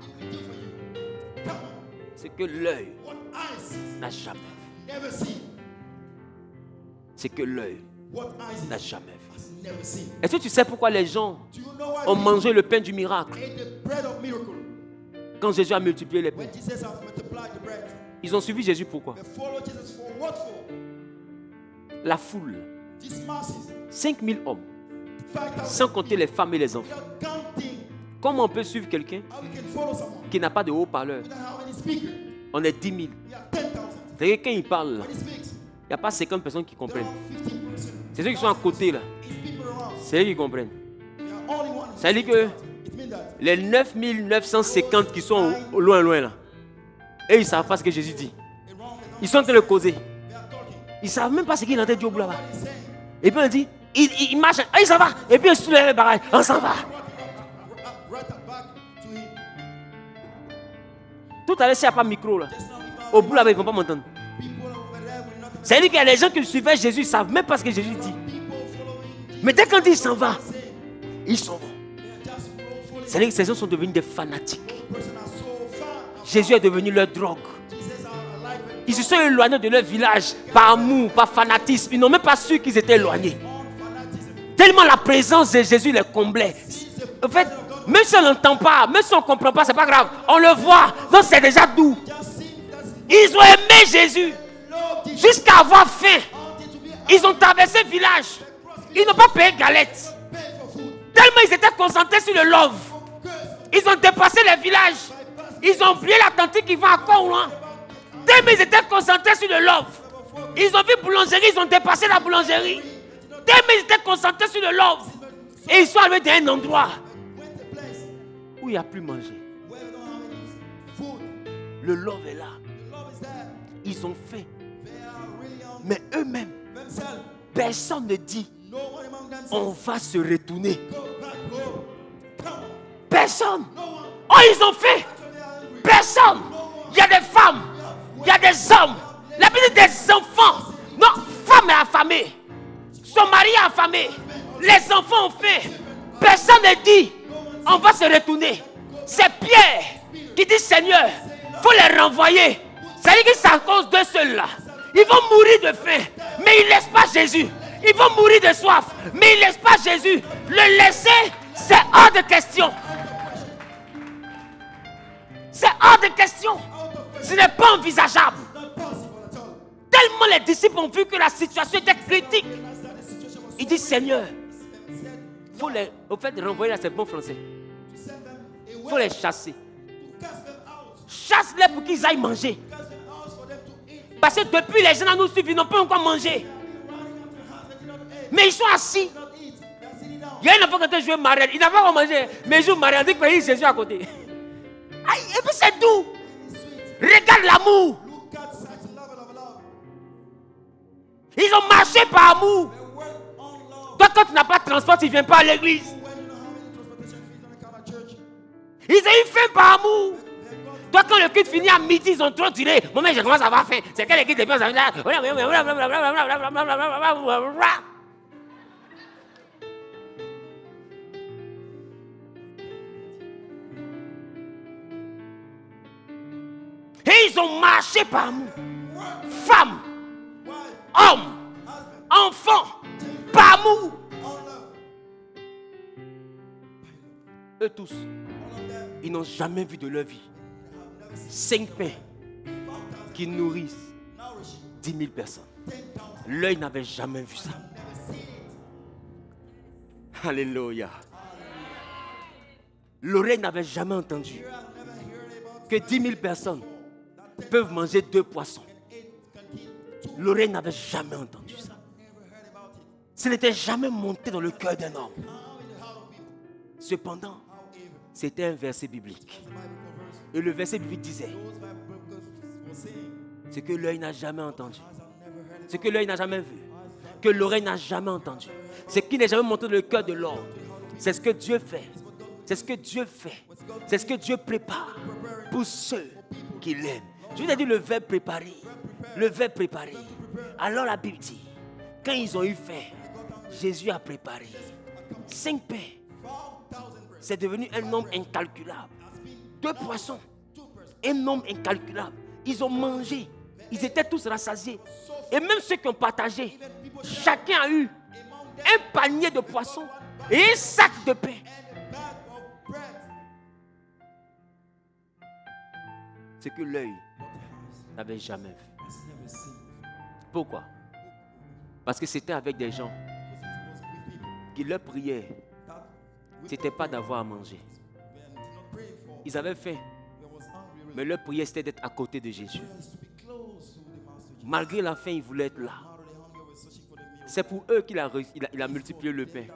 ce que l'œil n'a jamais vu. Ce que l'œil n'a jamais vu. Est-ce que tu sais pourquoi les gens ont mangé le pain du miracle? Quand Jésus a multiplié les pains, ils ont suivi Jésus pourquoi? La foule, 5000 hommes, sans compter les femmes et les enfants. Comment on peut suivre quelqu'un qui n'a pas de haut-parleur? On est 10 000. C'est-à-dire quand il parle, il n'y a pas 50 personnes qui comprennent. C'est ceux qui sont à côté là. C'est eux qui comprennent. Ça veut dire que les 9950 qui sont au loin là, et ils ne savent pas ce que Jésus dit. Ils sont en train de causer. Ils ne savent même pas ce qu'il est en train de dire au bout là-bas. Et puis on dit, il marche, il s'en va. Et puis on soulève les barrages, on s'en va. Tout à l'heure, s'il n'y a pas de micro là, au bout là-bas, ils ne vont pas m'entendre. C'est-à-dire qu'il y a des gens qui suivaient Jésus, ils ne savent même pas ce que Jésus dit. Mais dès qu'on dit il s'en va, ils s'en vont. C'est-à-dire que ces gens sont devenus des fanatiques. Jésus est devenu leur drogue. Ils se sont éloignés de leur village par amour, par fanatisme. Ils n'ont même pas su qu'ils étaient éloignés. Tellement la présence de Jésus les comblait. En fait, même si on n'entend pas, même si on ne comprend pas, c'est pas grave. On le voit, donc c'est déjà doux. Ils ont aimé Jésus jusqu'à avoir faim. Ils ont traversé le village. Ils n'ont pas payé galette. Tellement ils étaient concentrés sur le love. Ils ont dépassé les villages. Ils ont oublié la tante qui va encore loin. Tellement ils étaient concentrés sur le love. Ils ont vu boulangerie, ils ont dépassé la boulangerie. Tellement ils étaient concentrés sur le love. Et ils sont arrivés dans un endroit où il n'y a plus manger. Le love est là. Ils ont faim. Mais eux-mêmes, personne ne dit on va se retourner. Personne. Oh, ils ont faim. Personne. Il y a des femmes. Il y a des hommes. La Bible dit des enfants. Non, femme est affamée. Son mari est affamé. Les enfants ont faim. Personne ne dit on va se retourner. C'est Pierre qui dit Seigneur, il faut les renvoyer. C'est-à-dire que c'est à cause d'eux seuls là. Ils vont mourir de faim. Mais ils ne laissent pas Jésus. Ils vont mourir de soif. Mais ils ne laissent pas Jésus. Le laisser, c'est hors de question. C'est hors de question. Ce n'est pas envisageable. Tellement les disciples ont vu que la situation était critique. Ils disent Seigneur, il faut les renvoyer là, c'est bon français. Il faut les chasser. Chasse-les pour qu'ils aillent manger. Parce que depuis les gens nous suivent, ils n'ont pas encore mangé. Mais ils sont assis. Il y a un enfant qui a joué mariage. Il n'a pas encore mangé. Mais il joue mariage. Il dit que Jésus à côté. Aïe, et puis c'est doux. Regarde l'amour. Ils ont marché par amour. They work on love. Toi, quand tu n'as pas de transport, tu ne viens pas à l'église. When you don't have any transportation fees on the car at church, Ils ont eu faim par amour. they got Toi, quand le culte finit à midi, ils ont trop tiré. Moi, je commence à avoir faim. C'est quelle église de bien, ça veut dire. Et ils ont marché par amour. Femmes, wife, hommes, husband, enfants, par amour. all love. Eux tous, All of them ils n'ont jamais vu de leur vie have never seen 5 pains 5,000 qui nourrissent nourishing 10 000 personnes. 10,000. L'œil n'avait jamais vu ça. Never seen it. Alléluia. L'oreille n'avait jamais entendu I've never heard about que 10 000 personnes peuvent manger 2 poissons. it can keep 2. L'oreille n'avait jamais entendu ça. Never heard about it. Ce n'était jamais monté dans le cœur d'un homme. How in the heart of people. Cependant, However, c'était un verset biblique. the Bible converse. Et le verset biblique disait Those Bible were saying, ce que l'œil n'a jamais entendu, eyes have never heard it. ce que l'œil n'a jamais vu, que l'oreille n'a jamais entendu, ce qui n'est jamais monté dans le cœur de l'homme. C'est ce que Dieu fait. C'est ce que Dieu fait. C'est ce que Dieu prépare pour ceux qui l'aiment. Je vous ai dit le verbe préparer. Le verbe préparer. Alors la Bible dit, quand ils ont eu faim, Jésus a préparé 5 pains. 4,000 bread. C'est devenu un nombre incalculable. 2 poissons. Un nombre incalculable. Ils ont mangé. Ils étaient tous rassasiés. Et même ceux qui ont partagé, chacun a eu un panier de poissons et un sac de pain. And a bag of bread. Ce que l'œil What the eyes n'avait jamais vu. has never seen before. Pourquoi? Parce que c'était avec des gens Because it was with people qui leur prière, that we c'était pas d'avoir à manger. did not pray for. Ils avaient faim, They was hungry. mais leur prière c'était d'être à côté de Jésus. Prayer is to be close to the Master Jesus. Malgré la faim, ils voulaient être là. Out of the hunger, we're searching for the meal. C'est pour eux qu'il a, il a multiplié le pain. He multiplied.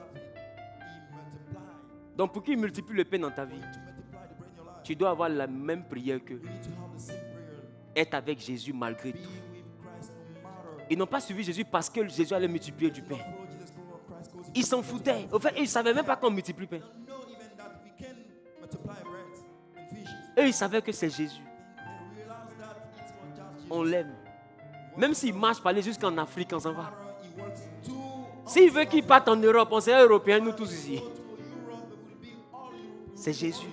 Donc pour qu'il multiplie le pain dans ta vie, To multiply the bread in your life, tu dois avoir la même prière que you need to have the same prayer. être avec Jésus malgré Be tout. with Christ no matter. Ils n'ont pas suivi Jésus parce que Jésus allait multiplier du pain. Follow Jesus, follow Christ, because Ils s'en foutaient. Au fait, ils ne savaient même pas qu'on multiplie le pain. don't know even that we can multiply bread and fishes. Eux, ils savaient que c'est Jésus. They realize that it's not just Jesus. On l'aime. Même s'il marche par aller jusqu'en Afrique, on s'en va. He works to S'il veut qu'il parte en Europe, on serait européens, nous tous ici. Europe, it will be all you. C'est Jésus.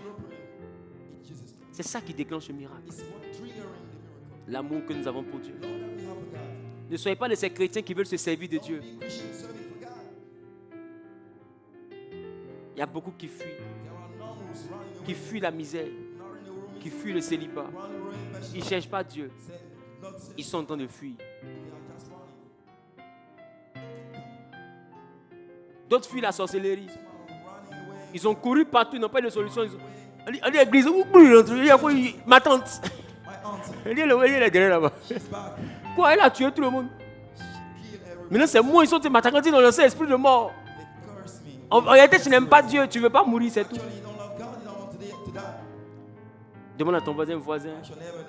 It's Jesus. C'est ça qui déclenche le miracle. It's what triggering the miracle. L'amour que nous avons pour Dieu. Love that we have for God. Ne soyez pas de ces chrétiens qui veulent se servir de Dieu. Be Christian serving for God. Il y a beaucoup qui fuient. There are numbers running away, Qui fuient la misère. not in the room, Qui fuient le célibat. running away, but Ils ne cherchent pas Dieu. said, Lord said, Ils sont en train de fuir. they are just running. D'autres fuient la sorcellerie. Some are running away. Ils ont couru partout, ils n'ont pas de solution. Ils ont... On dit l'église, où il y a quoi, ma tante. My aunt, Elle est derrière là-bas. she's back. Quoi, elle a tué tout le monde. She killed everybody. Maintenant, c'est moi, ils sont ma tante, dans le esprit de mort. They cursed me. En réalité, tu n'aimes pas Dieu, tu ne veux pas mourir, c'est tout. Actually, you don't love God, you don't want to die. Demande à ton voisin. Actually, never.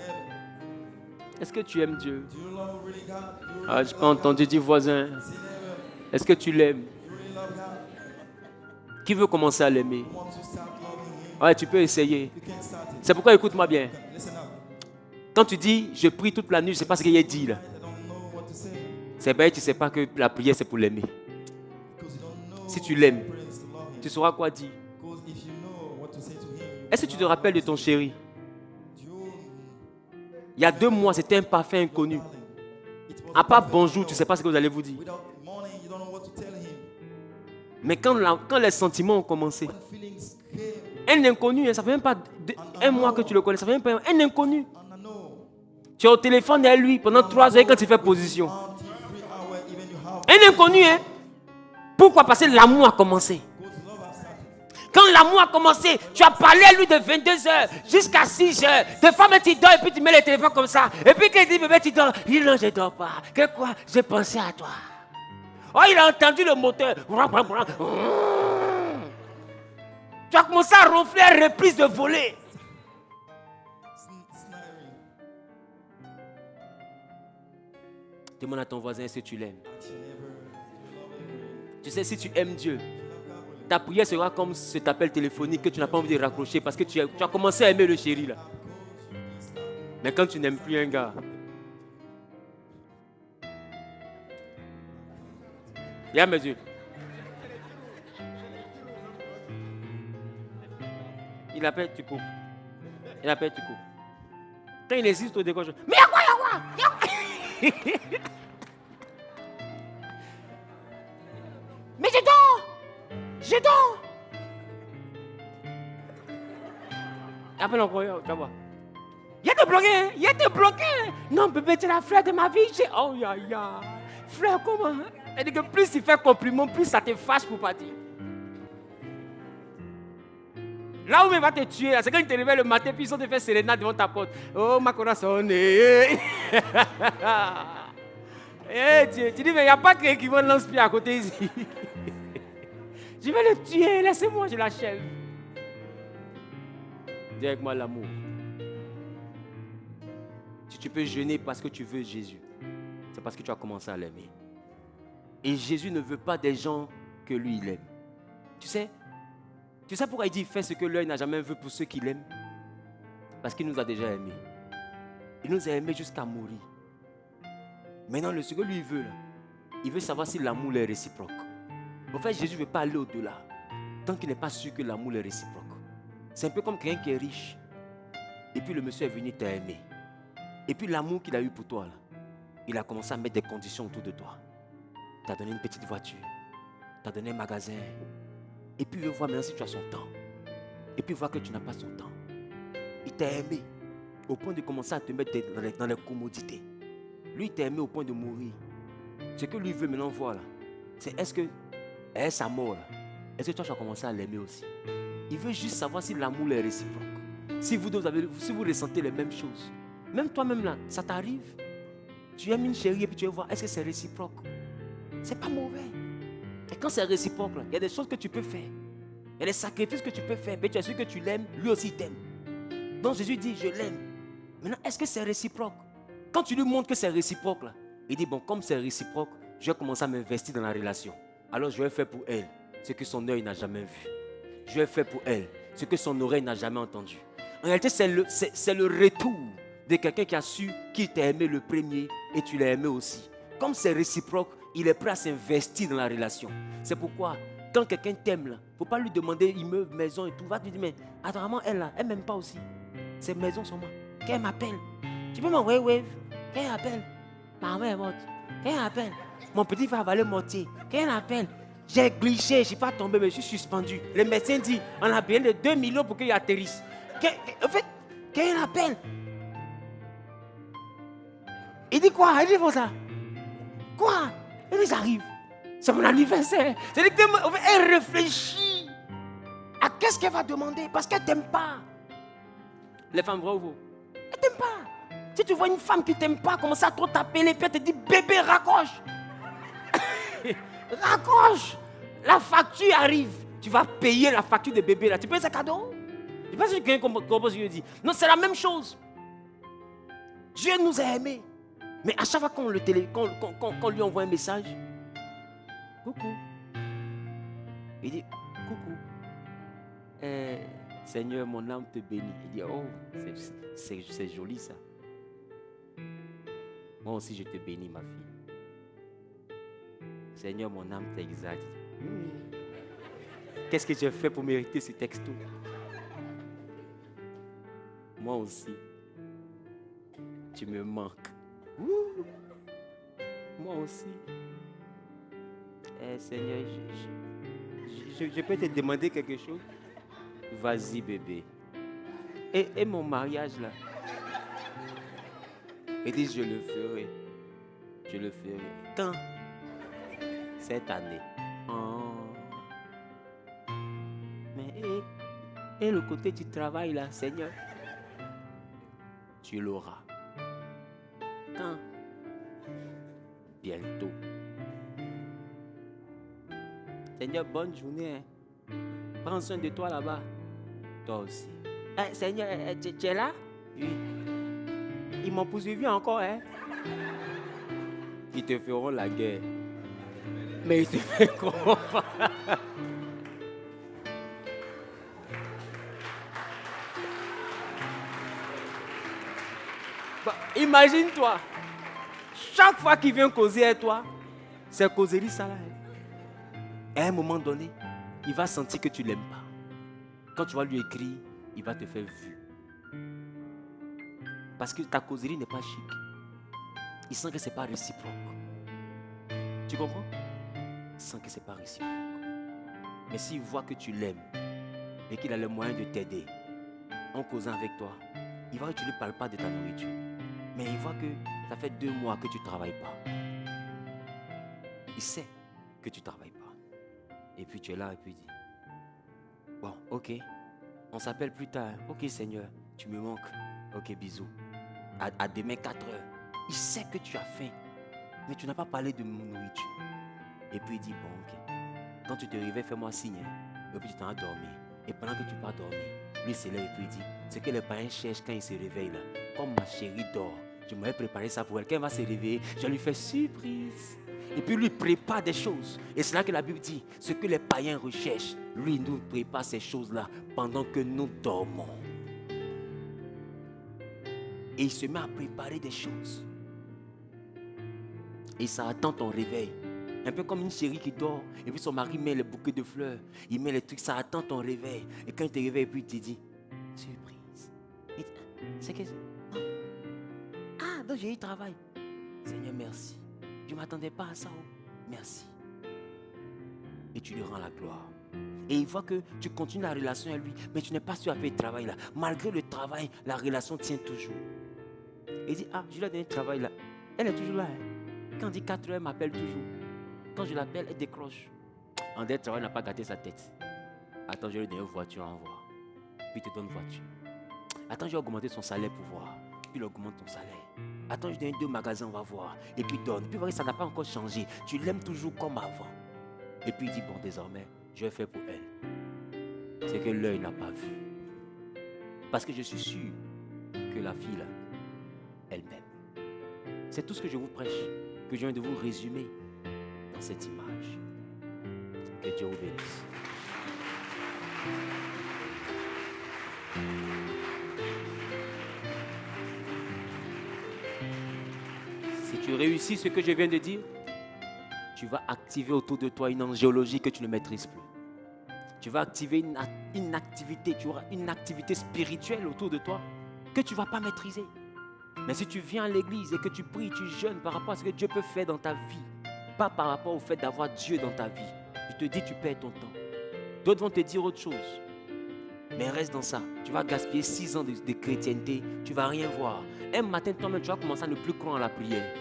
Est-ce que tu aimes Dieu? Do you love really God? Do you Ah, je n'ai pas entendu dire voisin. say never? Est-ce que tu l'aimes? You really love God? Qui veut commencer à l'aimer? You want to start loving Him? Ouais, tu peux essayer. You can't start it. C'est pourquoi écoute-moi bien. Listen up. Quand tu dis je prie toute la nuit, je ne sais pas ce qu'il y a dit là. I don't know what to say C'est bête, tu ne sais pas que la prière c'est pour l'aimer. because you don't know Si tu l'aimes, what praise to love Him. tu sauras quoi dire. Because if you know what to say to Him, Est-ce que tu te rappelles de ton chéri? you Il y a 2 mois, c'était un parfait inconnu. it was À part bonjour, tu ne sais pas ce que vous allez vous dire. without morning, you don't know what to tell Him. Mais quand les sentiments ont commencé, When feelings came, un inconnu, hein, ça fait même pas 1 mois que tu le connais, ça fait même pas un inconnu. and I know Tu es au téléphone derrière lui pendant 3 heures quand tu fais position. until 3 hours, even you have Un inconnu, hein? Pourquoi? Parce que l'amour a commencé. because love has started. Quand l'amour a commencé, tu as parlé à lui de 22h jusqu'à 6h. Des fois, même tu dors et puis tu mets le téléphone comme ça. Et puis quand il dit, bébé, tu dors. Il dit, non, je ne dors pas. Que quoi? J'ai pensé à toi. Oh, il a entendu le moteur. Tu as commencé à ronfler à reprise de volée. Snaring. Demande à ton voisin si tu l'aimes. Ask your neighbor, do you love him? Tu sais, si tu aimes Dieu, If you love God, will you ta prière sera comme cet appel téléphonique que tu n'as pas envie de raccrocher parce que tu as commencé à aimer le chéri là. stop? Mais quand tu n'aimes plus un gars, il y a mes yeux. Il appelle, tu coupes. Il appelle, tu coupes. Quand il insiste au décoche, mais y'a quoi, y'a quoi? Mais je dors! Je dors! Appelle encore, tu vas voir. Il y a des bloqués, hein? Il y a des bloqués. Non, bébé, tu es la fleur de ma vie. Oh, ya, ya. Frère, comment? Elle dit que plus il fait compliment, plus ça te fâche pour partir. Là où il va te tuer, c'est quand il te réveille le matin, puis ils sont te faire sérénade devant ta porte. Oh, ma corazon. Eh, Dieu, tu dis, mais il n'y a pas quelqu'un qui va lance-pied à côté ici. Je vais le tuer, laissez-moi, je l'achève. Dis avec moi l'amour. Si tu peux jeûner parce que tu veux Jésus, c'est parce que tu as commencé à l'aimer. Et Jésus ne veut pas des gens que lui, il aime. Tu sais pourquoi il dit fais ce que l'œil n'a jamais vu pour ceux qui l'aiment? Parce qu'il nous a déjà aimés. Il nous a aimés jusqu'à mourir. Maintenant, ce que lui veut, là, il veut savoir si l'amour est réciproque. En fait, Jésus ne veut pas aller au-delà tant qu'il n'est pas sûr que l'amour est réciproque. C'est un peu comme quelqu'un qui est riche. Et puis le monsieur est venu t'aimer. Et puis l'amour qu'il a eu pour toi, là, il a commencé à mettre des conditions autour de toi. Il t'a donné une petite voiture. Il t'a donné un magasin. Et puis il veut voir maintenant si tu as son temps. Et puis il voit que tu n'as pas son temps. Il t'a aimé au point de commencer à te mettre dans les commodités. Lui, il t'a aimé au point de mourir. Ce que lui veut maintenant voir, là, c'est est-ce que sa mort, là, est-ce que toi tu as commencé à l'aimer aussi? Il veut juste savoir si l'amour est réciproque. Si vous ressentez les mêmes choses. Même toi-même là, ça t'arrive. Tu aimes une chérie et puis tu veux voir, est-ce que c'est réciproque? C'est pas mauvais. Et quand c'est réciproque, il y a des choses que tu peux faire. Il y a des sacrifices que tu peux faire. Mais tu es sûr que tu l'aimes, lui aussi t'aime. Donc Jésus dit, je l'aime. Maintenant, est-ce que c'est réciproque? Quand tu lui montres que c'est réciproque, là, il dit, bon, comme c'est réciproque, je vais commencer à m'investir dans la relation. Alors je vais faire pour elle ce que son œil n'a jamais vu. Je vais faire pour elle ce que son oreille n'a jamais entendu. En réalité, c'est le retour de quelqu'un qui a su qu'il t'a aimé le premier et tu l'as aimé aussi. Comme c'est réciproque, il est prêt à s'investir dans la relation. C'est pourquoi, quand quelqu'un t'aime, il ne faut pas lui demander immeuble, maison et tout. Va te dire, mais apparemment, elle ne m'aime pas aussi. Ces maisons sont moi. Qu'elle m'appelle. Tu peux m'envoyer wave. Qu'elle appelle. Ma mère est morte. Qu'elle appelle. Mon petit frère va aller mortier. Qu'elle appelle. J'ai glitché, je ne suis pas tombé, mais je suis suspendu. Le médecin dit, on a besoin de 2 millions pour qu'il atterrisse. En fait, qu'elle appelle. Il dit quoi? Il dit pour ça. Quoi? Il dit, j'arrive. C'est mon anniversaire. C'est-à-dire qu'elle réfléchit à qu'est-ce qu'elle va demander parce qu'elle ne t'aime pas. Les femmes, vrai ou faux? Elle ne t'aime pas. Si tu vois une femme qui ne t'aime pas, commence à trop t'appeler, puis elle te dit, bébé, raccroche. Raccroche. La facture arrive. Tu vas payer la facture de bébé là. Tu payes ce cadeau? Je ne sais pas si quelqu'un comprend ce que je dis. Non, c'est la même chose. Dieu nous a aimés. Mais à chaque fois qu'on lui envoie un message, coucou. Il dit, coucou. Seigneur, mon âme te bénit. Il dit, oh, c'est joli ça. Moi aussi, je te bénis, ma fille. Seigneur, mon âme t'exalte. Qu'est-ce que j'ai fait pour mériter ce texto? Moi aussi, tu me manques. Ouh. Moi aussi. Seigneur, je peux te demander quelque chose? Vas-y, bébé. Et mon mariage là? Il dit, je le ferai. Je le ferai. Quand? Cette année. Oh. Mais et le côté du travail là, Seigneur? Tu l'auras. Quand? Bientôt. Seigneur, bonne journée. Hein. Prends soin de toi là-bas. Toi aussi. Seigneur, tu es là? Oui. Ils m'ont poursuivi encore. Hein? ils te feront la guerre. Mais ils te feront pas. Bah, imagine-toi, chaque fois qu'il vient causer avec toi, c'est causerie ça là. À un moment donné, il va sentir que tu ne l'aimes pas. Quand tu vas lui écrire, il va te faire vue. Parce que ta causerie n'est pas chic. Il sent que ce n'est pas réciproque. Tu comprends? Il sent que ce n'est pas réciproque. Mais s'il voit que tu l'aimes et qu'il a le moyen de t'aider en causant avec toi, il va que tu ne lui parles pas de ta nourriture. Mais il voit que ça fait 2 mois que tu ne travailles pas. Il sait que tu ne travailles pas. Et puis tu es là et puis il dit, bon, ok, on s'appelle plus tard. Ok Seigneur, tu me manques. Ok, bisous. À demain 4 heures. Il sait que tu as faim, mais tu n'as pas parlé de mon nourriture. Et puis il dit, bon, ok. Quand tu te réveilles, fais-moi signe. Et puis tu t'en vas dormir. Et pendant que tu pars dormir, lui se lève et puis il dit, ce que les parents cherchent quand ils se réveillent là. Comme ma chérie dort, je m'avais préparé ça pour elle. Quand elle va se réveiller, je lui fais surprise. Et puis lui prépare des choses. Et c'est là que la Bible dit, ce que les païens recherchent, lui nous prépare ces choses-là pendant que nous dormons. Et il se met à préparer des choses. Et ça attend ton réveil. Un peu comme une chérie qui dort. Et puis son mari met les bouquets de fleurs. Il met les trucs, ça attend ton réveil. Et quand il te réveille, puis il te dit, surprise. C'est que... Non. Ah, donc j'ai eu travail. Seigneur, merci. Je ne m'attendais pas à ça. Merci. Et tu lui rends la gloire. Et il voit que tu continues la relation avec lui, mais tu n'es pas sûr à faire le travail là. Malgré le travail, la relation tient toujours. Et il dit, ah, je lui ai donné le travail là. Elle est toujours là. Hein. Quand on dit 4 heures, elle m'appelle toujours. Quand je l'appelle, elle décroche. En dernier travail, n'a pas gâté sa tête. Attends, je vais lui donner une voiture à envoi. Puis il te donne une voiture. Attends, je vais augmenter son salaire pour voir. Puis il augmente ton salaire. Attends, je donne 2 magasins, on va voir. Et puis donne. Puis voilà, ça n'a pas encore changé. Tu l'aimes toujours comme avant. Et puis il dit, bon, désormais, je vais faire pour elle. C'est que l'œil n'a pas vu. Parce que je suis sûr que la fille là, elle m'aime. C'est tout ce que je vous prêche, que je viens de vous résumer dans cette image. Que Dieu vous bénisse. Si tu réussis ce que je viens de dire, tu vas activer autour de toi une angéologie que tu ne maîtrises plus. Tu vas activer une activité, tu auras une activité spirituelle autour de toi que tu ne vas pas maîtriser. Mais si tu viens à l'église et que tu pries, tu jeûnes par rapport à ce que Dieu peut faire dans ta vie, pas par rapport au fait d'avoir Dieu dans ta vie, je te dis, tu perds ton temps. D'autres vont te dire autre chose. Mais reste dans ça. Tu vas gaspiller 6 ans de chrétienté, tu ne vas rien voir. Un matin, toi-même, tu vas commencer à ne plus croire en la prière.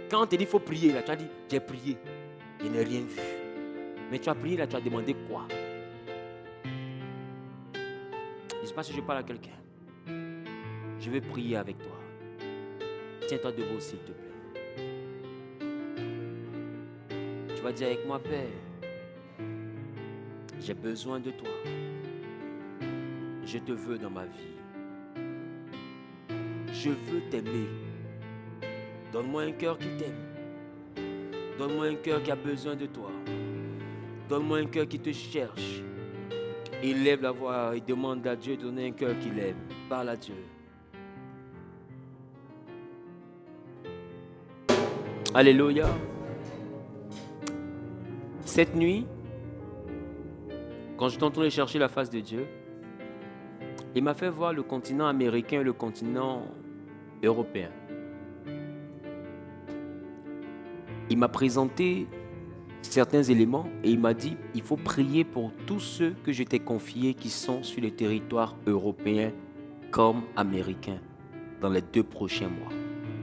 Quand on te dit qu'il faut prier, là, tu as dit, j'ai prié, je n'ai rien vu. Mais tu as prié, là, tu as demandé quoi? Je ne sais pas si je parle à quelqu'un. Je vais prier avec toi. Tiens-toi debout, s'il te plaît. Tu vas dire avec moi, Père, j'ai besoin de toi. Je te veux dans ma vie. Je veux t'aimer. Donne-moi un cœur qui t'aime. Donne-moi un cœur qui a besoin de toi. Donne-moi un cœur qui te cherche. Il lève la voix et demande à Dieu de donner un cœur qu'il aime. Parle à Dieu. Alléluia. Cette nuit, quand je t'entendais chercher la face de Dieu, il m'a fait voir le continent américain et le continent européen. Il m'a présenté certains éléments et il m'a dit, il faut prier pour tous ceux que je t'ai confiés qui sont sur le territoire européen comme américain dans les 2 prochains mois.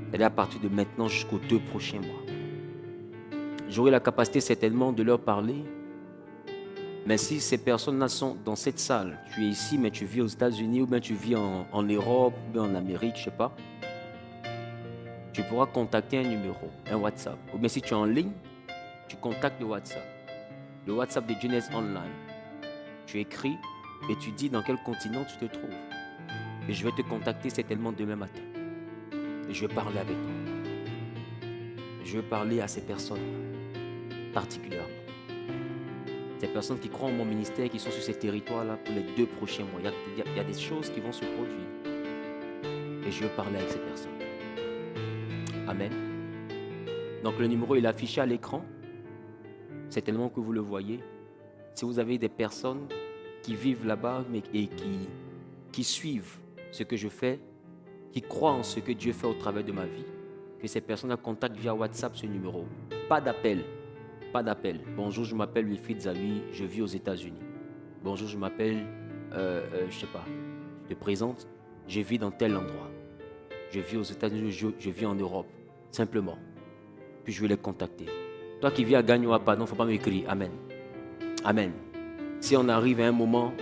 C'est-à-dire à partir de maintenant jusqu'aux 2 prochains mois. J'aurai la capacité certainement de leur parler. Mais si ces personnes-là sont dans cette salle, tu es ici, mais tu vis aux États-Unis, ou bien tu vis en Europe, ou bien en Amérique, je ne sais pas, tu pourras contacter un numéro, un WhatsApp. Ou bien si tu es en ligne, tu contactes le WhatsApp de Jeunesse Online. Tu écris et tu dis dans quel continent tu te trouves. Et je vais te contacter certainement demain matin. Et je vais parler avec toi. Je veux parler à ces personnes particulièrement. Ces personnes qui croient en mon ministère, qui sont sur ces territoires-là pour les 2 prochains mois. Il y a des choses qui vont se produire. Et je veux parler avec ces personnes. Amen. Donc le numéro il est affiché à l'écran. C'est tellement que vous le voyez. Si vous avez des personnes qui vivent là-bas et qui suivent ce que je fais, qui croient en ce que Dieu fait au travers de ma vie, que ces personnes contactent via WhatsApp ce numéro. Pas d'appel. Pas d'appel. Bonjour, je m'appelle Wilfried Zawi, je vis aux États-Unis. Bonjour, je m'appelle, je sais pas, je te présente, je vis dans tel endroit. Je vis aux États-Unis, je vis en Europe. Simplement. Puis je vais les contacter. Toi qui vis à Gagnoa, pardon, il ne faut pas m'écrire. Amen. Amen. Si on arrive à un moment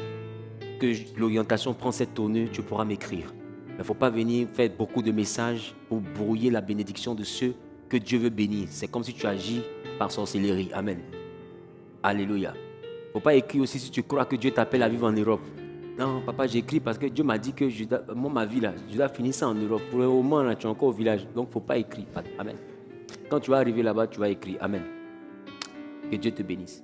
que l'orientation prend cette tournure, tu pourras m'écrire. Mais il ne faut pas venir faire beaucoup de messages pour brouiller la bénédiction de ceux que Dieu veut bénir. C'est comme si tu agis par sorcellerie. Amen. Alléluia. Il ne faut pas écrire aussi si tu crois que Dieu t'appelle à vivre en Europe. Non, papa, j'écris parce que Dieu m'a dit que moi, ma vie, là, je dois finir ça en Europe. Pour le moment, là, tu es encore au village. Donc, il ne faut pas écrire. Amen. Quand tu vas arriver là-bas, tu vas écrire. Amen. Que Dieu te bénisse.